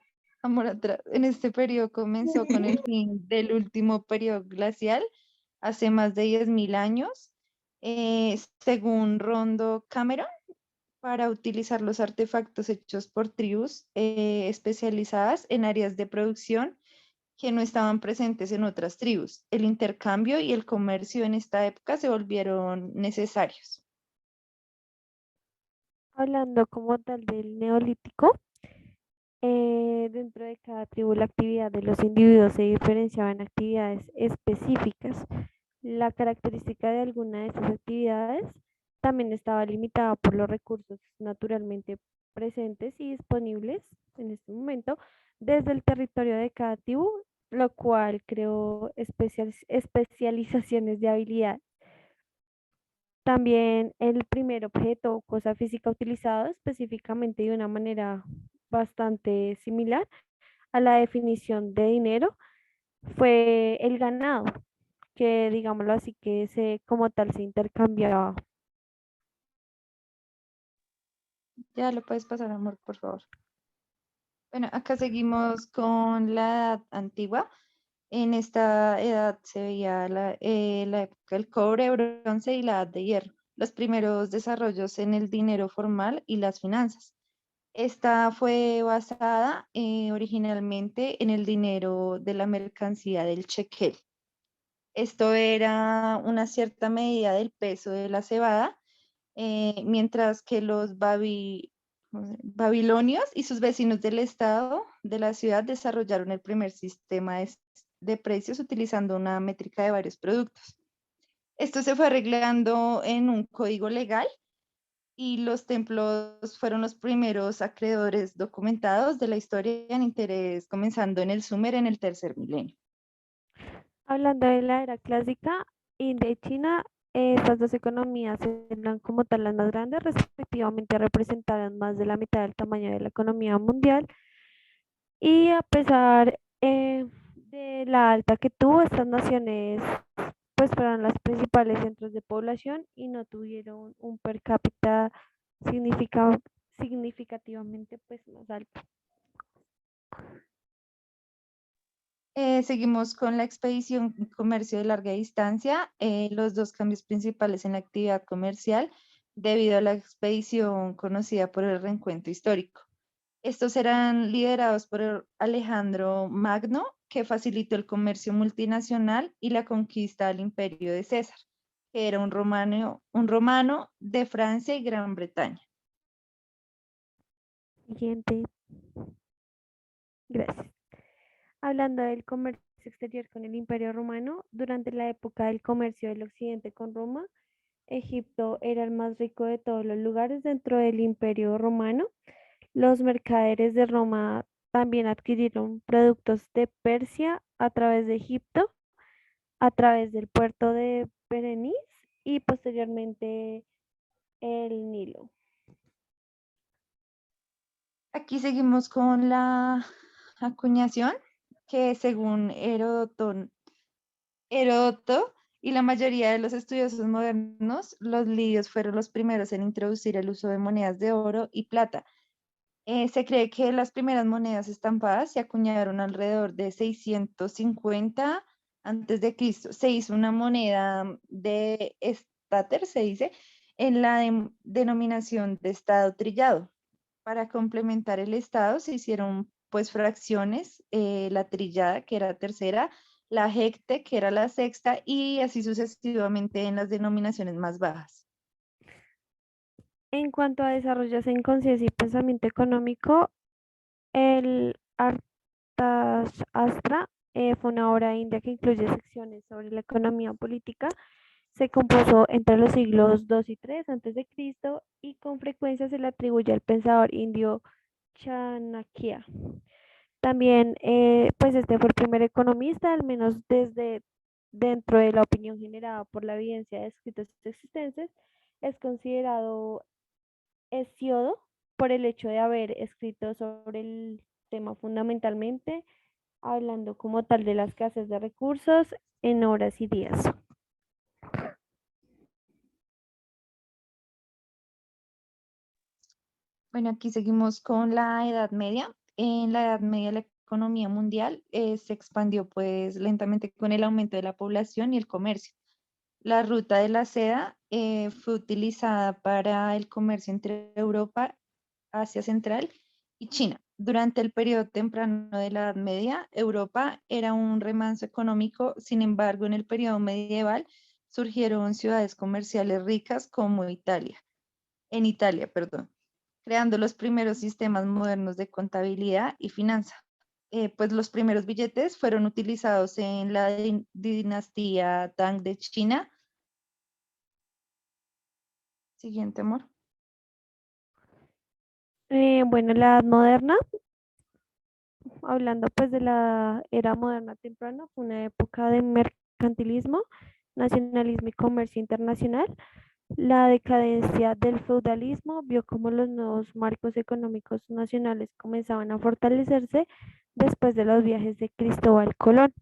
comenzó con el fin del último periodo glacial, hace más de 10.000 años, según Rondo Cameron, para utilizar los artefactos hechos por tribus especializadas en áreas de producción que no estaban presentes en otras tribus. El intercambio y el comercio en esta época se volvieron necesarios. Hablando como tal del neolítico, dentro de cada tribu la actividad de los individuos se diferenciaba en actividades específicas. La característica de alguna de estas actividades también estaba limitada por los recursos naturalmente presentes y disponibles en este momento desde el territorio de cada tribu, lo cual creó especializaciones de habilidad. También el primer objeto o cosa física utilizado específicamente de una manera bastante similar a la definición de dinero fue el ganado, que digámoslo así, que como tal se intercambiaba. Ya lo puedes pasar, amor, por favor. Bueno, acá seguimos con la edad antigua. En esta edad se veía la época del cobre, bronce y la edad de hierro, los primeros desarrollos en el dinero formal y las finanzas. Esta fue basada originalmente en el dinero de la mercancía del shekel. Esto era una cierta medida del peso de la cebada, mientras que los babilonios y sus vecinos del estado de la ciudad desarrollaron el primer sistema de precios utilizando una métrica de varios productos. Esto se fue arreglando en un código legal y los templos fueron los primeros acreedores documentados de la historia en interés, comenzando en el Sumer en el tercer milenio. Hablando de la era clásica, India y China, estas dos economías eran como tal las más grandes, respectivamente representaron más de la mitad del tamaño de la economía mundial. Y a pesar de la alta que tuvo, estas naciones pues fueron las principales centros de población y no tuvieron un per cápita significativamente pues más alto. Seguimos con la expedición y comercio de larga distancia. Los dos cambios principales en la actividad comercial debido a la expedición conocida por el reencuentro histórico. Estos eran liderados por Alejandro Magno, que facilitó el comercio multinacional y la conquista del imperio de César, que era un romano de Francia y Gran Bretaña. Siguiente. Gracias. Hablando del comercio exterior con el Imperio Romano, durante la época del comercio del Occidente con Roma, Egipto era el más rico de todos los lugares dentro del Imperio Romano. Los mercaderes de Roma también adquirieron productos de Persia a través de Egipto, a través del puerto de Berenice y posteriormente el Nilo. Aquí seguimos con la acuñación, que según Heródoto y la mayoría de los estudiosos modernos, los lidios fueron los primeros en introducir el uso de monedas de oro y plata. Se cree que las primeras monedas estampadas se acuñaron alrededor de 650 antes de Cristo. Se hizo una moneda de estáter, se dice, en la denominación de estado trillado. Para complementar el estado se hicieron pues fracciones, la trillada, que era tercera, la hecte, que era la sexta, y así sucesivamente en las denominaciones más bajas. En cuanto a desarrollos en conciencia y pensamiento económico, el Arthashastra fue una obra india que incluye secciones sobre la economía política. Se compuso entre los siglos II y III a.C. y con frecuencia se le atribuye al pensador indio Chanakya. También, pues este fue el primer economista, al menos desde dentro de la opinión generada por la evidencia de escritos existentes, es considerado Hesíodo por el hecho de haber escrito sobre el tema fundamentalmente, hablando como tal de la escasez de recursos en horas y días. Bueno, aquí seguimos con la Edad Media. En la Edad Media la economía mundial se expandió pues lentamente con el aumento de la población y el comercio. La ruta de la seda fue utilizada para el comercio entre Europa, Asia Central y China. Durante el periodo temprano de la Edad Media, Europa era un remanso económico. Sin embargo, en el periodo medieval surgieron ciudades comerciales ricas como en Italia, perdón, creando los primeros sistemas modernos de contabilidad y finanza. Pues los primeros billetes fueron utilizados en la dinastía Tang de China. Siguiente, amor. Bueno, la Edad Moderna, hablando pues de la era moderna temprana, fue una época de mercantilismo, nacionalismo y comercio internacional. La decadencia del feudalismo vio cómo los nuevos marcos económicos nacionales comenzaban a fortalecerse después de los viajes de Cristóbal Colón.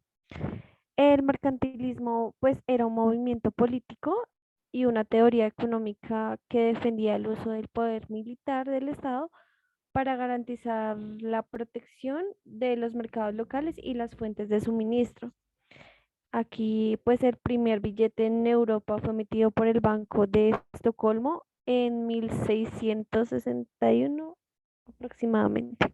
El mercantilismo pues era un movimiento político y una teoría económica que defendía el uso del poder militar del Estado para garantizar la protección de los mercados locales y las fuentes de suministro. Aquí, pues el primer billete en Europa fue emitido por el Banco de Estocolmo en 1661 aproximadamente.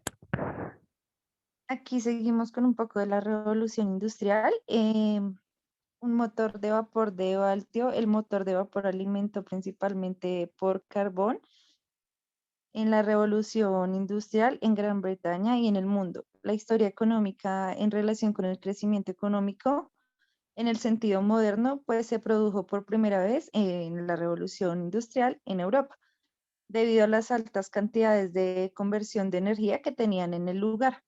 Aquí seguimos con un poco de la revolución industrial. Un motor de vapor de Valtio, el motor de vapor alimentó principalmente por carbón en la revolución industrial en Gran Bretaña y en el mundo. La historia económica en relación con el crecimiento económico en el sentido moderno, pues se produjo por primera vez en la revolución industrial en Europa, debido a las altas cantidades de conversión de energía que tenían en el lugar.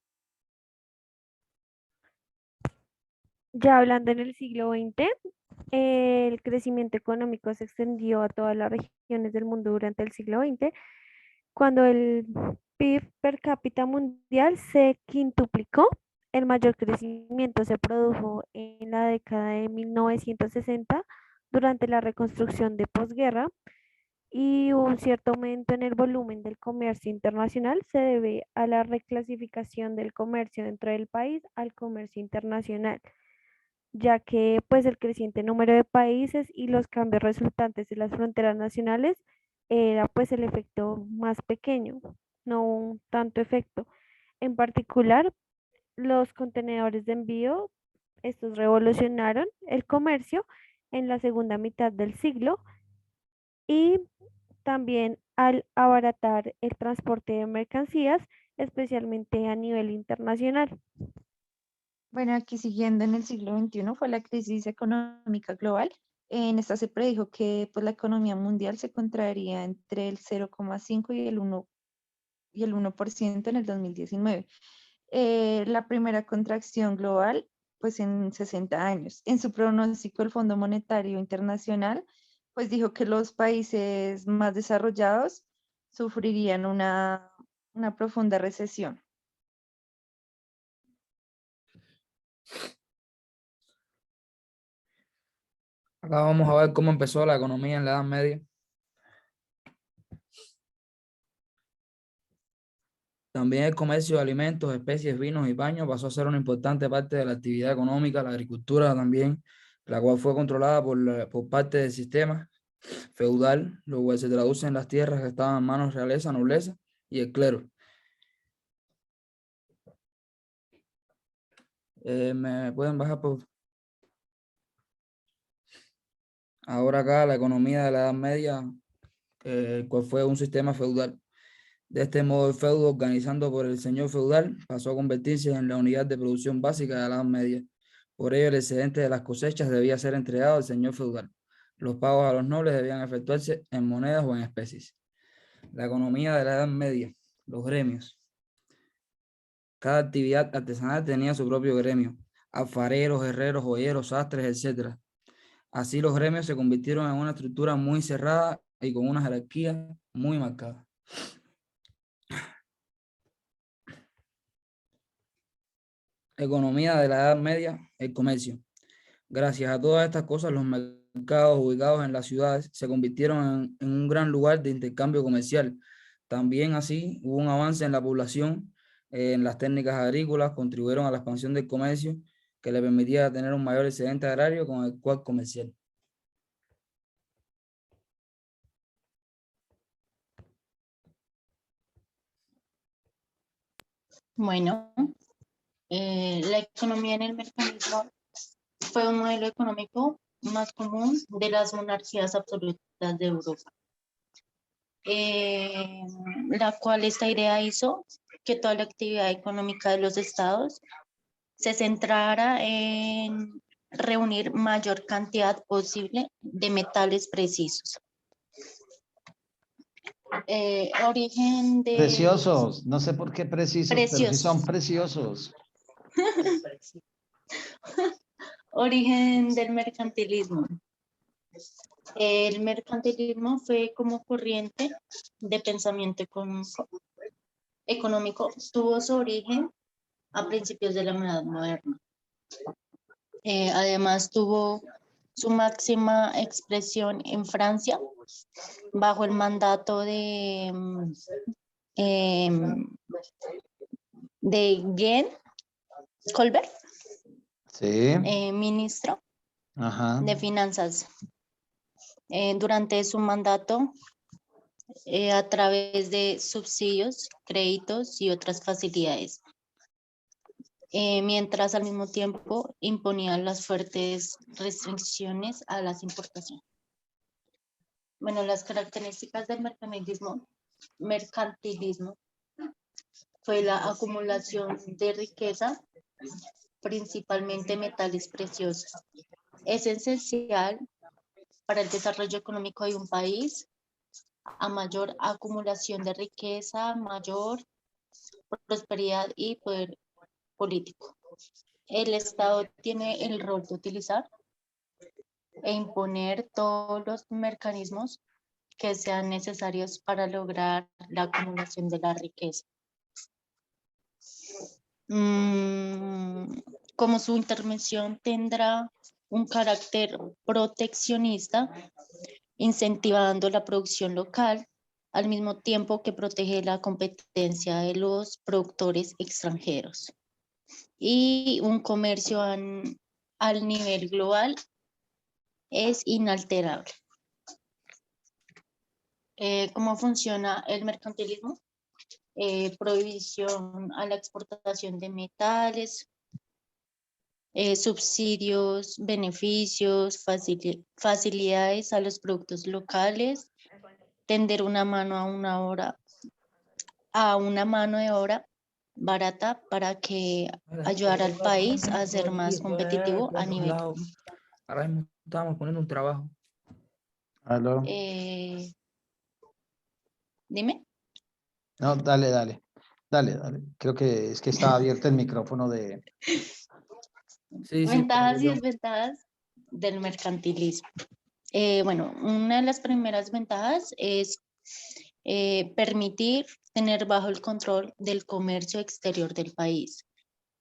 Ya hablando en el siglo XX, el crecimiento económico se extendió a todas las regiones del mundo durante el siglo XX, cuando el PIB per cápita mundial se quintuplicó. El mayor crecimiento se produjo en la década de 1960 durante la reconstrucción de posguerra y un cierto aumento en el volumen del comercio internacional se debe a la reclasificación del comercio dentro del país al comercio internacional, ya que pues el creciente número de países y los cambios resultantes de las fronteras nacionales era pues el efecto más pequeño, no un tanto efecto. En particular, los contenedores de envío, estos revolucionaron el comercio en la segunda mitad del siglo y también al abaratar el transporte de mercancías, especialmente a nivel internacional. Bueno, aquí siguiendo en el siglo XXI fue la crisis económica global. En esta se predijo que pues, la economía mundial se contraería entre el 0,5 y el 1% en el 2019. La primera contracción global pues en 60 años. En su pronóstico, el Fondo Monetario Internacional pues dijo que los países más desarrollados sufrirían una profunda recesión. Acá vamos a ver cómo empezó la economía en la Edad Media. También el comercio de alimentos, especies, vinos y paños pasó a ser una importante parte de la actividad económica, la agricultura también, la cual fue controlada por parte del sistema feudal, lo cual se traduce en las tierras que estaban en manos de realeza, nobleza y el clero. ¿Me pueden bajar por...? Ahora acá la economía de la Edad Media, cual fue un sistema feudal. De este modo, el feudo, organizando por el señor feudal, pasó a convertirse en la unidad de producción básica de la Edad Media. Por ello, el excedente de las cosechas debía ser entregado al señor feudal. Los pagos a los nobles debían efectuarse en monedas o en especies. La economía de la Edad Media, los gremios. Cada actividad artesanal tenía su propio gremio: alfareros, herreros, joyeros, sastres, etc. Así, los gremios se convirtieron en una estructura muy cerrada y con una jerarquía muy marcada. Economía de la Edad Media, el comercio. Gracias a todas estas cosas, los mercados ubicados en las ciudades se convirtieron en un gran lugar de intercambio comercial. También así hubo un avance en la población, en las técnicas agrícolas, contribuyeron a la expansión del comercio, que le permitía tener un mayor excedente agrario con el cual comercial. Bueno, la economía en el mercantilismo fue un modelo económico más común de las monarquías absolutas de Europa, la cual esta idea hizo que toda la actividad económica de los estados se centrara en reunir mayor cantidad posible de metales precisos. Origen de... Preciosos, no sé por qué precisos, pero sí son preciosos. Origen del mercantilismo. El mercantilismo fue como corriente de pensamiento económico, tuvo su origen a principios de la Edad Moderna. Además tuvo su máxima expresión en Francia bajo el mandato de Jean Colbert, sí. Ministro de Finanzas. Durante su mandato, a través de subsidios, créditos y otras facilidades, mientras al mismo tiempo imponían las fuertes restricciones a las importaciones. Bueno, las características del mercantilismo fue la acumulación de riqueza, principalmente metales preciosos. Es esencial para el desarrollo económico de un país. A mayor acumulación de riqueza, mayor prosperidad y poder político. El Estado tiene el rol de utilizar e imponer todos los mecanismos que sean necesarios para lograr la acumulación de la riqueza. Como su intervención tendrá un carácter proteccionista, incentivando la producción local, al mismo tiempo que protege la competencia de los productores extranjeros. Y un comercio al nivel global es inalterable. cómo funciona el mercantilismo, prohibición a la exportación de metales, subsidios, beneficios, facilidades a los productos locales, tender una mano a una mano de obra barata para que ayudar al país a ser más competitivo a nivel. Ahora mismo estamos poniendo un trabajo. Aló. Dime. No, dale, dale. Dale, dale. Creo que es que estaba abierto el micrófono de... Sí, Ventajas y desventajas del mercantilismo. Bueno, una de las primeras ventajas es permitir tener bajo el control del comercio exterior del país.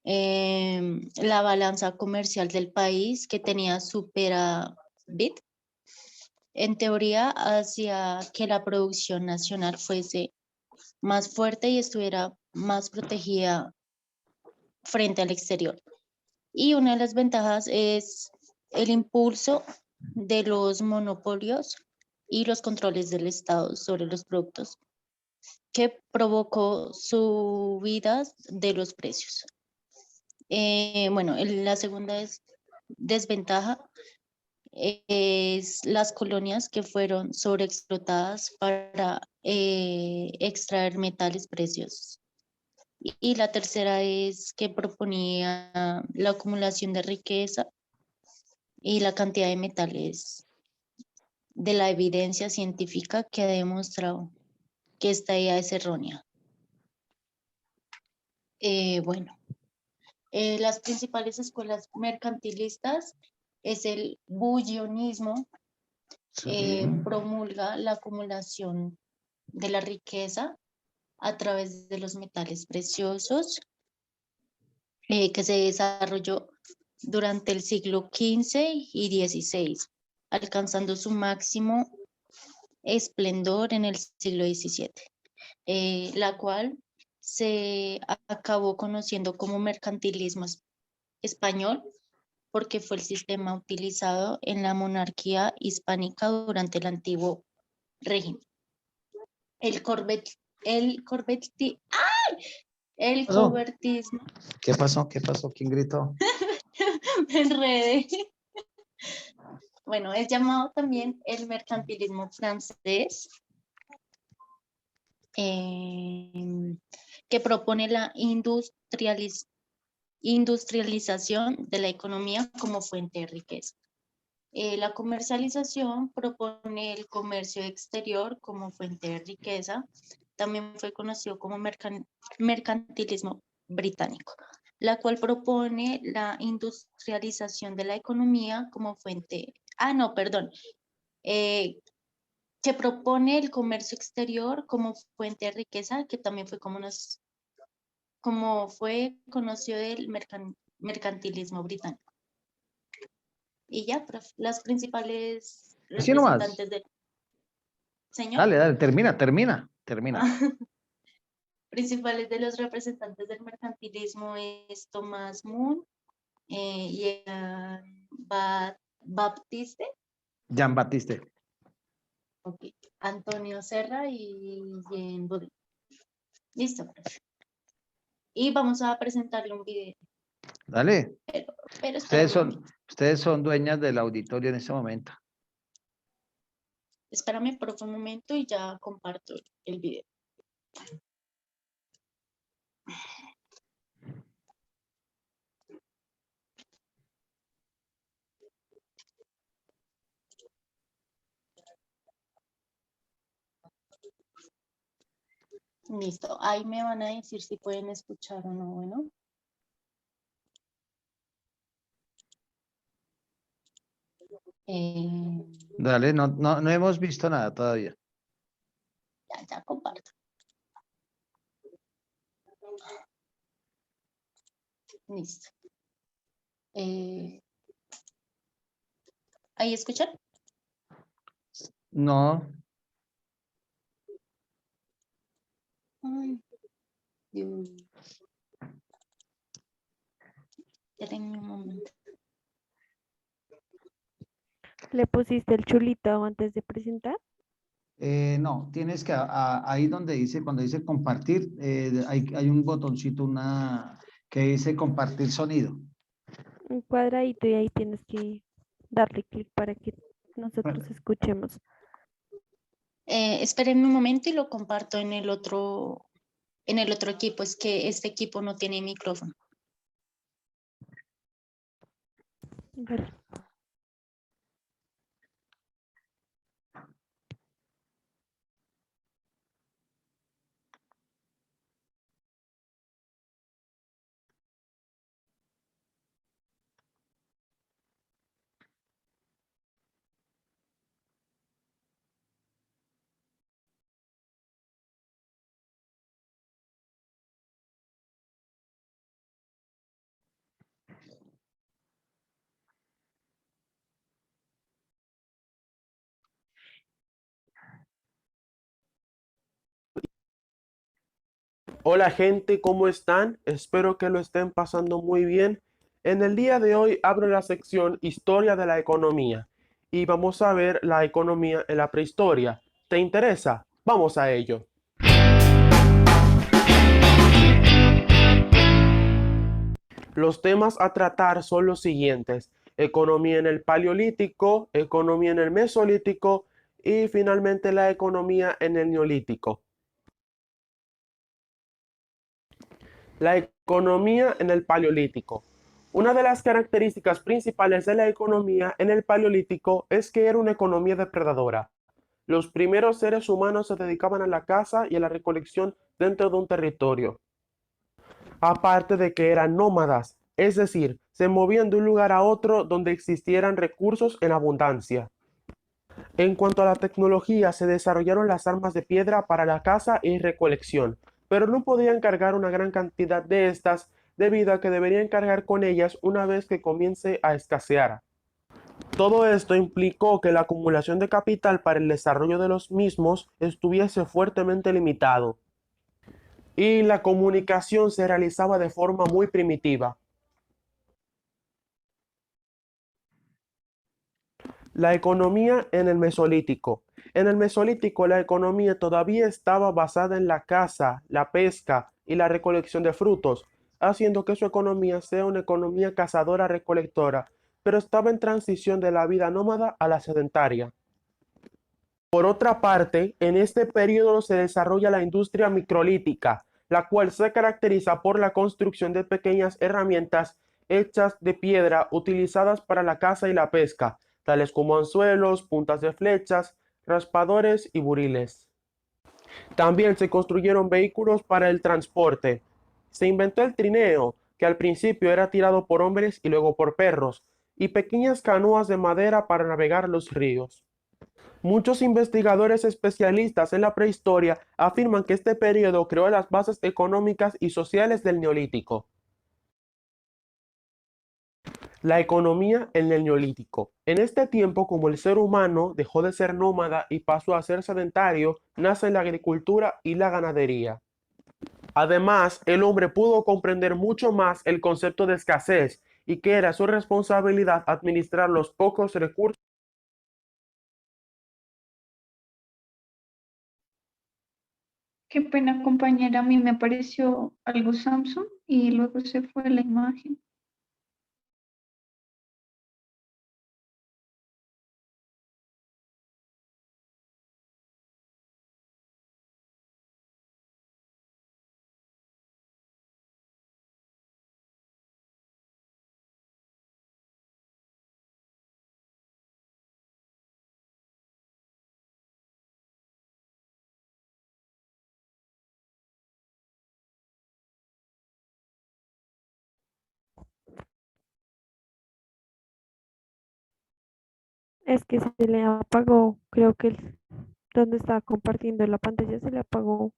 La balanza comercial del país que tenía superávit, en teoría, hacía que la producción nacional fuese más fuerte y estuviera más protegida frente al exterior. Y una de las ventajas es el impulso de los monopolios y los controles del Estado sobre los productos, que provocó subidas de los precios. Bueno, la segunda desventaja es las colonias que fueron sobreexplotadas para extraer metales preciosos. Y la tercera es que proponía la acumulación de riqueza y la cantidad de metales de la evidencia científica que ha demostrado que esta idea es errónea. Bueno, las principales escuelas mercantilistas es el bullionismo, promulga la acumulación de la riqueza a través de los metales preciosos, que se desarrolló durante el siglo XV y XVI, alcanzando su máximo esplendor en el siglo XVII, la cual se acabó conociendo como mercantilismo español porque fue el sistema utilizado en la monarquía hispánica durante el antiguo régimen. El cobertismo. ¿Qué pasó? ¿Qué pasó? ¿Quién gritó? Me enredé. Bueno, es llamado también el mercantilismo francés, que propone la industrialización de la economía como fuente de riqueza. La comercialización propone el comercio exterior como fuente de riqueza. También fue conocido como mercantilismo británico, la cual propone la industrialización de la economía como fuente, que propone el comercio exterior como fuente de riqueza, que también fue como fue conocido el mercantilismo británico. Y ya, profe, las principales Así nomás. representantes del... Señor. Dale, dale, termina. Principales de los representantes del mercantilismo es Thomas Moon, Jean Baptiste. Jean Baptiste. Okay. Antonio Serra y Jean Baudin. Listo, profe. Y vamos a presentarle un video. Dale. Pero Ustedes son dueñas del auditorio en este momento. Espérame por un momento y ya comparto el video. Listo, ahí me van a decir si pueden escuchar o no, bueno. Dale, no hemos visto nada todavía. Ya comparto. Listo. ¿Ahí escuchan? No. Ay, Dios. Espérenme un momento. ¿Le pusiste el chulito antes de presentar? No, tienes que, ahí donde dice, cuando dice compartir, hay un botoncito, que dice compartir sonido. Un cuadradito y ahí tienes que darle clic para que nosotros escuchemos. Espérenme un momento y lo comparto en el otro equipo. Es que este equipo no tiene micrófono. Vale. Hola gente, ¿cómo están? Espero que lo estén pasando muy bien. En el día de hoy abro la sección Historia de la Economía y vamos a ver la economía en la prehistoria. ¿Te interesa? Vamos a ello. Los temas a tratar son los siguientes: economía en el Paleolítico, economía en el Mesolítico y finalmente la economía en el Neolítico. La economía en el Paleolítico. Una de las características principales de la economía en el Paleolítico es que era una economía depredadora. Los primeros seres humanos se dedicaban a la caza y a la recolección dentro de un territorio. Aparte de que eran nómadas, es decir, se movían de un lugar a otro donde existieran recursos en abundancia. En cuanto a la tecnología, se desarrollaron las armas de piedra para la caza y recolección, pero no podían cargar una gran cantidad de estas debido a que deberían cargar con ellas una vez que comience a escasear. Todo esto implicó que la acumulación de capital para el desarrollo de los mismos estuviese fuertemente limitado, y la comunicación se realizaba de forma muy primitiva. La economía en el Mesolítico. En el Mesolítico la economía todavía estaba basada en la caza, la pesca y la recolección de frutos, haciendo que su economía sea una economía cazadora-recolectora, pero estaba en transición de la vida nómada a la sedentaria. Por otra parte, en este periodo se desarrolla la industria microlítica, la cual se caracteriza por la construcción de pequeñas herramientas hechas de piedra utilizadas para la caza y la pesca, tales como anzuelos, puntas de flechas, raspadores y buriles. También se construyeron vehículos para el transporte. Se inventó el trineo, que al principio era tirado por hombres y luego por perros, y pequeñas canoas de madera para navegar los ríos. Muchos investigadores especialistas en la prehistoria afirman que este periodo creó las bases económicas y sociales del Neolítico. La economía en el Neolítico. En este tiempo, como el ser humano dejó de ser nómada y pasó a ser sedentario, nace la agricultura y la ganadería. Además, el hombre pudo comprender mucho más el concepto de escasez y que era su responsabilidad administrar los pocos recursos. Qué pena, compañera, a mí me apareció algo Samsung y luego se fue la imagen. Es que se le apagó, creo que donde estaba compartiendo la pantalla se le apagó.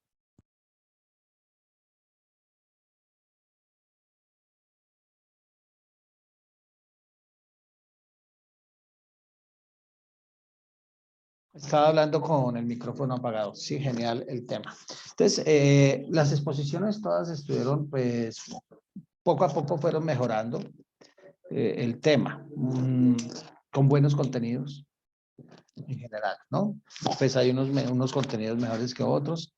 Estaba hablando con el micrófono apagado. Sí, genial el tema. Entonces, las exposiciones todas estuvieron, pues, poco a poco fueron mejorando el tema, con buenos contenidos. en general, ¿no? Pues hay unos contenidos mejores que otros,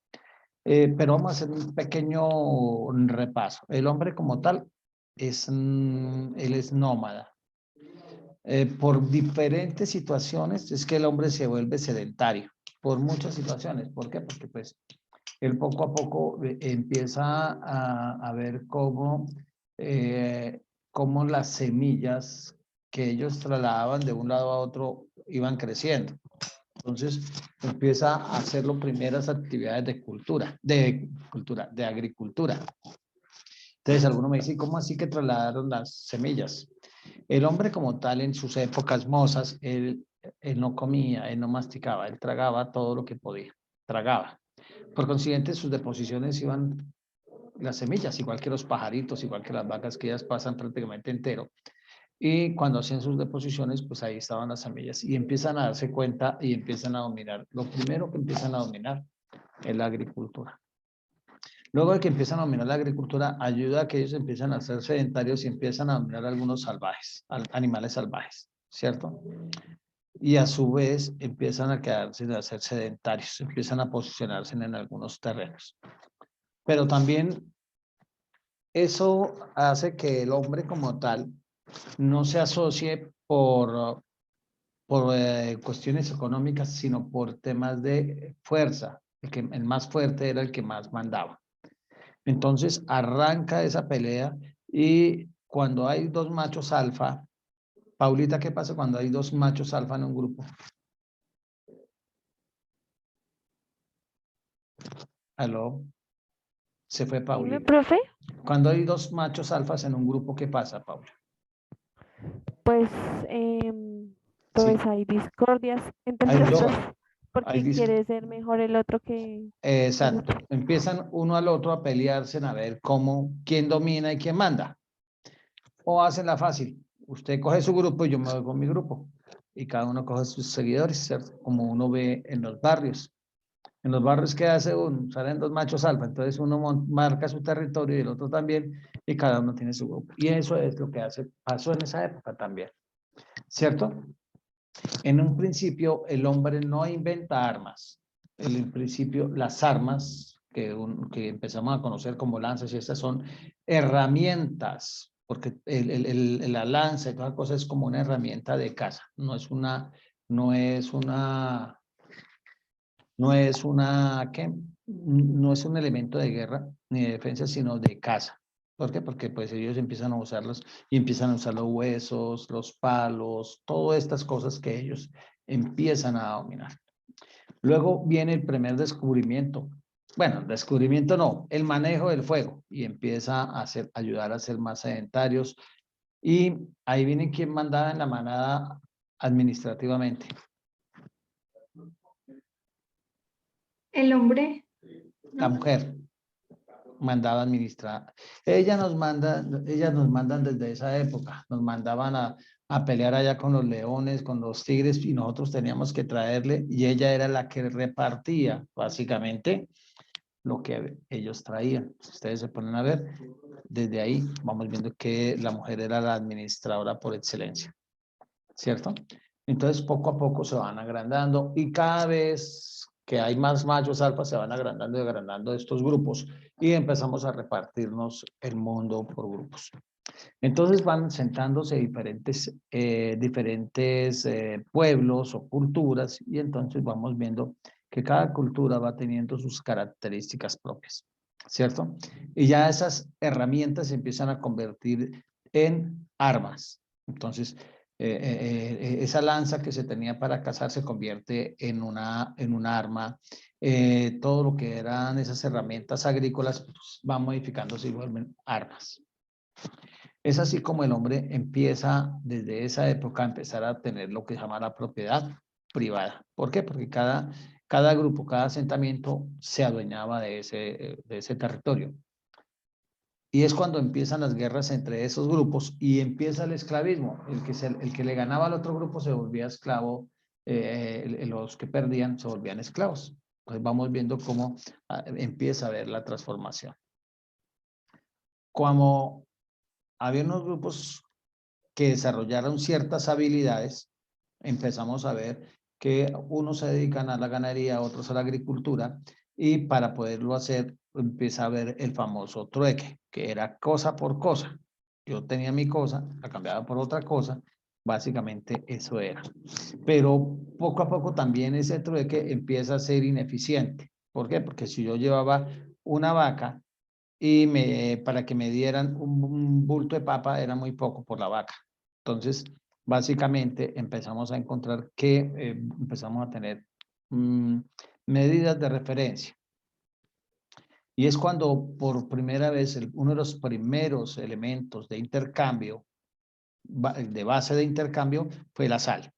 pero vamos a hacer un pequeño repaso. El hombre como tal, él es nómada. Por diferentes situaciones es que el hombre se vuelve sedentario, por muchas situaciones. ¿Por qué? Porque pues él poco a poco empieza a ver cómo las semillas que ellos trasladaban de un lado a otro iban creciendo. Entonces empieza a hacer las primeras actividades de agricultura. Entonces alguno me dice, ¿cómo así que trasladaron las semillas? El hombre como tal en sus épocas mozas, él no comía, él no masticaba, él tragaba todo lo que podía, tragaba. Por consiguiente, sus deposiciones iban las semillas, igual que los pajaritos, igual que las vacas, que ellas pasan prácticamente entero. Y cuando hacían sus deposiciones, pues ahí estaban las semillas y empiezan a darse cuenta y empiezan a dominar. Lo primero que empiezan a dominar es la agricultura. Luego de que empiezan a dominar la agricultura, ayuda a que ellos empiezan a ser sedentarios y empiezan a dominar algunos salvajes, animales salvajes, ¿cierto? Y a su vez empiezan a quedarse a ser sedentarios, empiezan a posicionarse en algunos terrenos. Pero también eso hace que el hombre como tal no se asocie por cuestiones económicas, sino por temas de fuerza. El más fuerte era el que más mandaba. Entonces arranca esa pelea y cuando hay dos machos alfa, Paulita, ¿qué pasa cuando hay dos machos alfa en un grupo? ¿Aló? Se fue Dime, Paulita. profe. Cuando hay dos machos alfas en un grupo, ¿qué pasa, Paula? Pues, Sí, pues hay discordias entre hay los dos. dos, Hay porque quiere ser mejor el otro que el Exacto. otro. Empiezan uno al otro a pelearse a ver quién domina y quién manda. O hacen la fácil. Usted coge su grupo y yo me voy con mi grupo. Y cada uno coge sus seguidores, ¿cierto? Como uno ve en los barrios. En los barrios, ¿qué hace uno? Salen dos machos alfa. Entonces uno marca su territorio y el otro también. Y cada uno tiene su grupo. Y eso es lo que pasó en esa época también. ¿Cierto? En un principio, el hombre no inventa armas. En principio, las armas que empezamos a conocer como lanzas y estas son herramientas, porque la lanza y toda cosa es como una herramienta de caza, no es una, ¿qué? No es un elemento de guerra ni de defensa, sino de caza. ¿Por qué? Porque pues ellos empiezan a usarlos y empiezan a usar los huesos, los palos, todas estas cosas que ellos empiezan a dominar. Luego viene el primer descubrimiento. Bueno, descubrimiento no, el manejo del fuego y empieza a ayudar a ser más sedentarios. Y ahí viene quien mandaba en la manada administrativamente. El hombre. La mujer mandaba administrar. Ellas nos mandan desde esa época, nos mandaban a pelear allá con los leones, con los tigres, y nosotros teníamos que traerle, y ella era la que repartía, básicamente, lo que ellos traían. Si ustedes se ponen a ver, desde ahí vamos viendo que la mujer era la administradora por excelencia, ¿cierto? Entonces, poco a poco se van agrandando, y cada vez que hay más machos alfa, se van agrandando y agrandando estos grupos, y empezamos a repartirnos el mundo por grupos. Entonces van sentándose diferentes pueblos o culturas, y entonces vamos viendo que cada cultura va teniendo sus características propias, ¿cierto? Y ya esas herramientas se empiezan a convertir en armas. Entonces, esa lanza que se tenía para cazar se convierte en una arma. Todo lo que eran esas herramientas agrícolas pues, van modificándose y vuelven armas. Es así como el hombre empieza desde esa época a empezar a tener lo que se llama la propiedad privada. ¿Por qué? Porque cada grupo, cada asentamiento se adueñaba de ese territorio. Y es cuando empiezan las guerras entre esos grupos y empieza el esclavismo. El que le ganaba al otro grupo se volvía esclavo, los que perdían se volvían esclavos. Entonces vamos viendo cómo empieza a ver la transformación. Como había unos grupos que desarrollaron ciertas habilidades, empezamos a ver que unos se dedican a la ganadería, otros a la agricultura, y para poderlo hacer empieza a haber el famoso trueque, que era cosa por cosa. Yo tenía mi cosa, la cambiaba por otra cosa, básicamente eso era. Pero poco a poco también ese trueque empieza a ser ineficiente. ¿Por qué? Porque si yo llevaba una vaca y para que me dieran un bulto de papa era muy poco por la vaca. Entonces, básicamente empezamos a encontrar que empezamos a tener medidas de referencia. Y es cuando por primera vez uno de los primeros elementos de intercambio, de base de intercambio, fue la sal,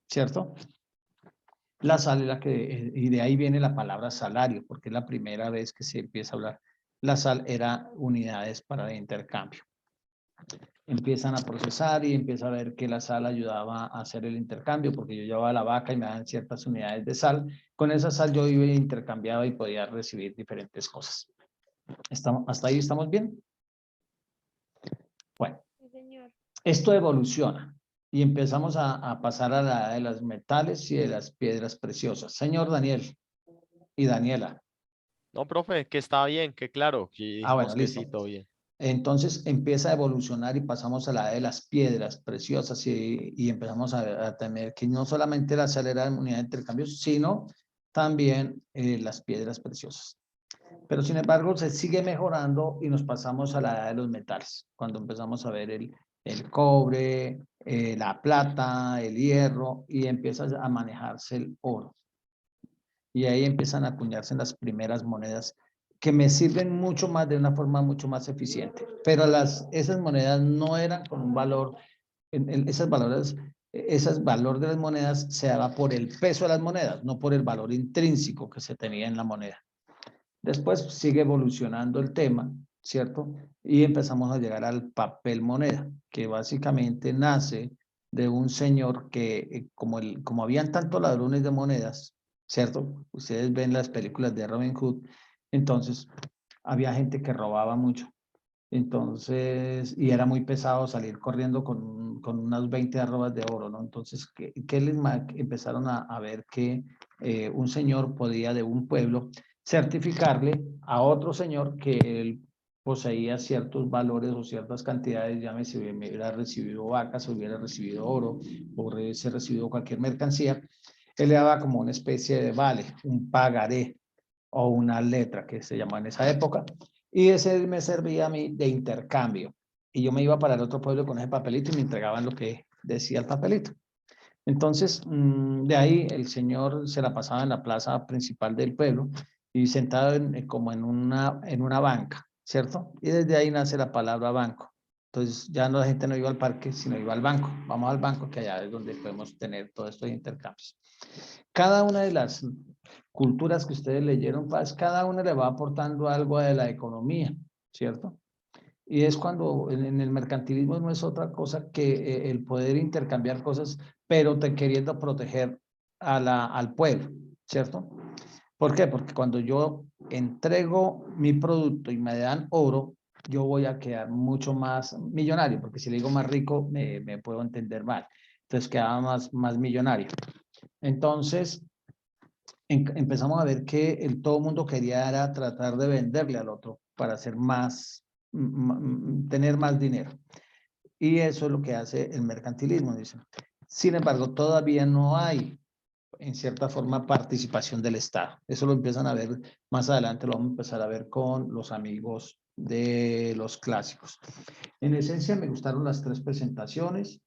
¿cierto? La sal es la que, y de ahí viene la palabra salario, porque es la primera vez que se empieza a hablar. La sal era unidades para el intercambio. Empiezan a procesar y empieza a ver que la sal ayudaba a hacer el intercambio, porque yo llevaba la vaca y me daban ciertas unidades de sal. Con esa sal yo iba e intercambiaba y podía recibir diferentes cosas. ¿Hasta ahí estamos bien? Bueno, Sí, señor. esto evoluciona y empezamos a pasar a la edad de los metales y de las piedras preciosas. Señor Daniel y Daniela. No, profe, que está bien, que claro, que dijimos Bueno, que listo. sí, todo bien. Entonces empieza a evolucionar y pasamos a la edad de las piedras preciosas y empezamos a tener que no solamente la sal era unidad de intercambio, sino también las piedras preciosas. Pero sin embargo se sigue mejorando y nos pasamos a la edad de los metales, cuando empezamos a ver el cobre, la plata, el hierro y empieza a manejarse el oro. Y ahí empiezan a acuñarse las primeras monedas que me sirven mucho más, de una forma mucho más eficiente. Pero esas monedas no eran con un valor, esas valor de las monedas se daba por el peso de las monedas, no por el valor intrínseco que se tenía en la moneda. Después sigue evolucionando el tema, ¿cierto? Y empezamos a llegar al papel moneda, que básicamente nace de un señor que, como habían tantos ladrones de monedas, ¿cierto? Ustedes ven las películas de Robin Hood, entonces había gente que robaba mucho. Entonces, y era muy pesado salir corriendo con unas 20 arrobas de oro, ¿no? Entonces, empezaron a ver que un señor podía de un pueblo certificarle a otro señor que él poseía ciertos valores o ciertas cantidades, llámese, hubiera recibido vacas, hubiera recibido oro, o hubiese recibido cualquier mercancía, él le daba como una especie de vale, un pagaré o una letra que se llamaba en esa época, y ese me servía a mí de intercambio. Y yo me iba para el otro pueblo con ese papelito y me entregaban lo que decía el papelito. Entonces, de ahí el señor se la pasaba en la plaza principal del pueblo y sentado como en una banca, ¿cierto? Y desde ahí nace la palabra banco. Entonces, ya no, la gente no iba al parque, sino iba al banco. Vamos al banco, que allá es donde podemos tener todos estos intercambios. Cada una de las culturas que ustedes leyeron, cada una le va aportando algo de la economía, ¿cierto? Y es cuando en el mercantilismo no es otra cosa que el poder intercambiar cosas, pero queriendo proteger al pueblo, ¿cierto? ¿Por qué? Porque cuando yo entrego mi producto y me dan oro, yo voy a quedar mucho más millonario, porque si le digo más rico, me puedo entender mal. Entonces quedaba más millonario. Entonces, empezamos a ver que todo el mundo quería era tratar de venderle al otro para hacer tener más dinero. Y eso es lo que hace el mercantilismo, dicen. Sin embargo, todavía no hay, en cierta forma, participación del Estado. Eso lo empiezan a ver más adelante, lo vamos a empezar a ver con los amigos de los clásicos. En esencia, me gustaron las 3 presentaciones.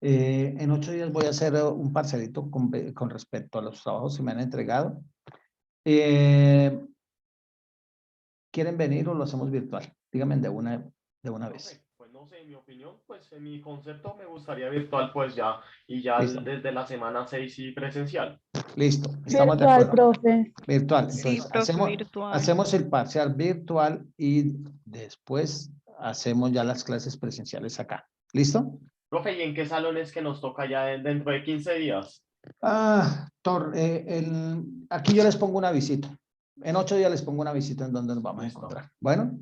En 8 días voy a hacer un parcelito con respecto a los trabajos que me han entregado. ¿Quieren venir o lo hacemos virtual? Díganme de una vez. Pues no sé, en mi opinión, pues en mi concepto me gustaría virtual, pues ya, y ya Listo. desde la semana 6 y presencial. Listo, estamos de Virtual, acuerdo. profe. Virtual. Sí, Entonces, profe, virtual. hacemos el parcial virtual y después hacemos ya las clases presenciales acá. ¿Listo? Profe, ¿y en qué salón es que nos toca ya dentro de 15 días? Aquí yo les pongo una visita. En 8 días les pongo una visita en donde nos vamos Listo. a encontrar. Bueno,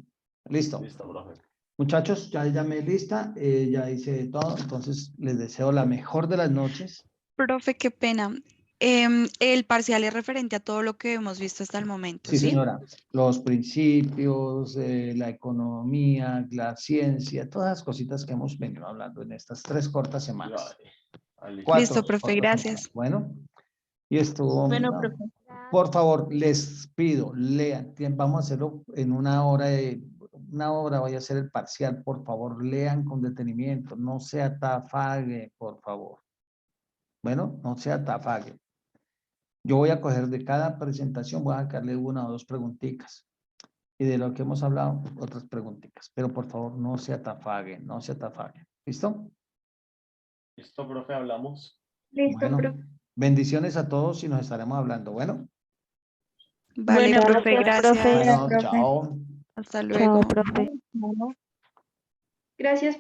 listo. Listo, profe. Muchachos, ya llamé lista, ya hice todo, entonces les deseo la mejor de las noches, Profe, qué pena. El parcial es referente a todo lo que hemos visto hasta el momento, Sí, ¿sí? señora. Los principios, la economía, la ciencia, todas las cositas que hemos venido hablando en estas 3 cortas semanas. 4 Listo, profe, cortas gracias. semanas. Bueno, y estuvo... Bueno, no, profe. por favor, les pido, lean. Vamos a hacerlo en una hora voy a hacer el parcial. Por favor, lean con detenimiento. No se atafague, por favor. Bueno, no se atafague. Yo voy a coger de cada presentación, voy a sacarle 1 o 2 preguntitas. Y de lo que hemos hablado, otras preguntitas. Pero por favor, no se atafague, no se atafague. ¿Listo? Listo, profe, hablamos. Listo, Bueno, profe. bendiciones a todos y nos estaremos hablando. Bueno, Vale, Bueno, profe, Gracias, gracias. profe. bueno, profe. chao. Hasta Chao, luego. profe. Gracias.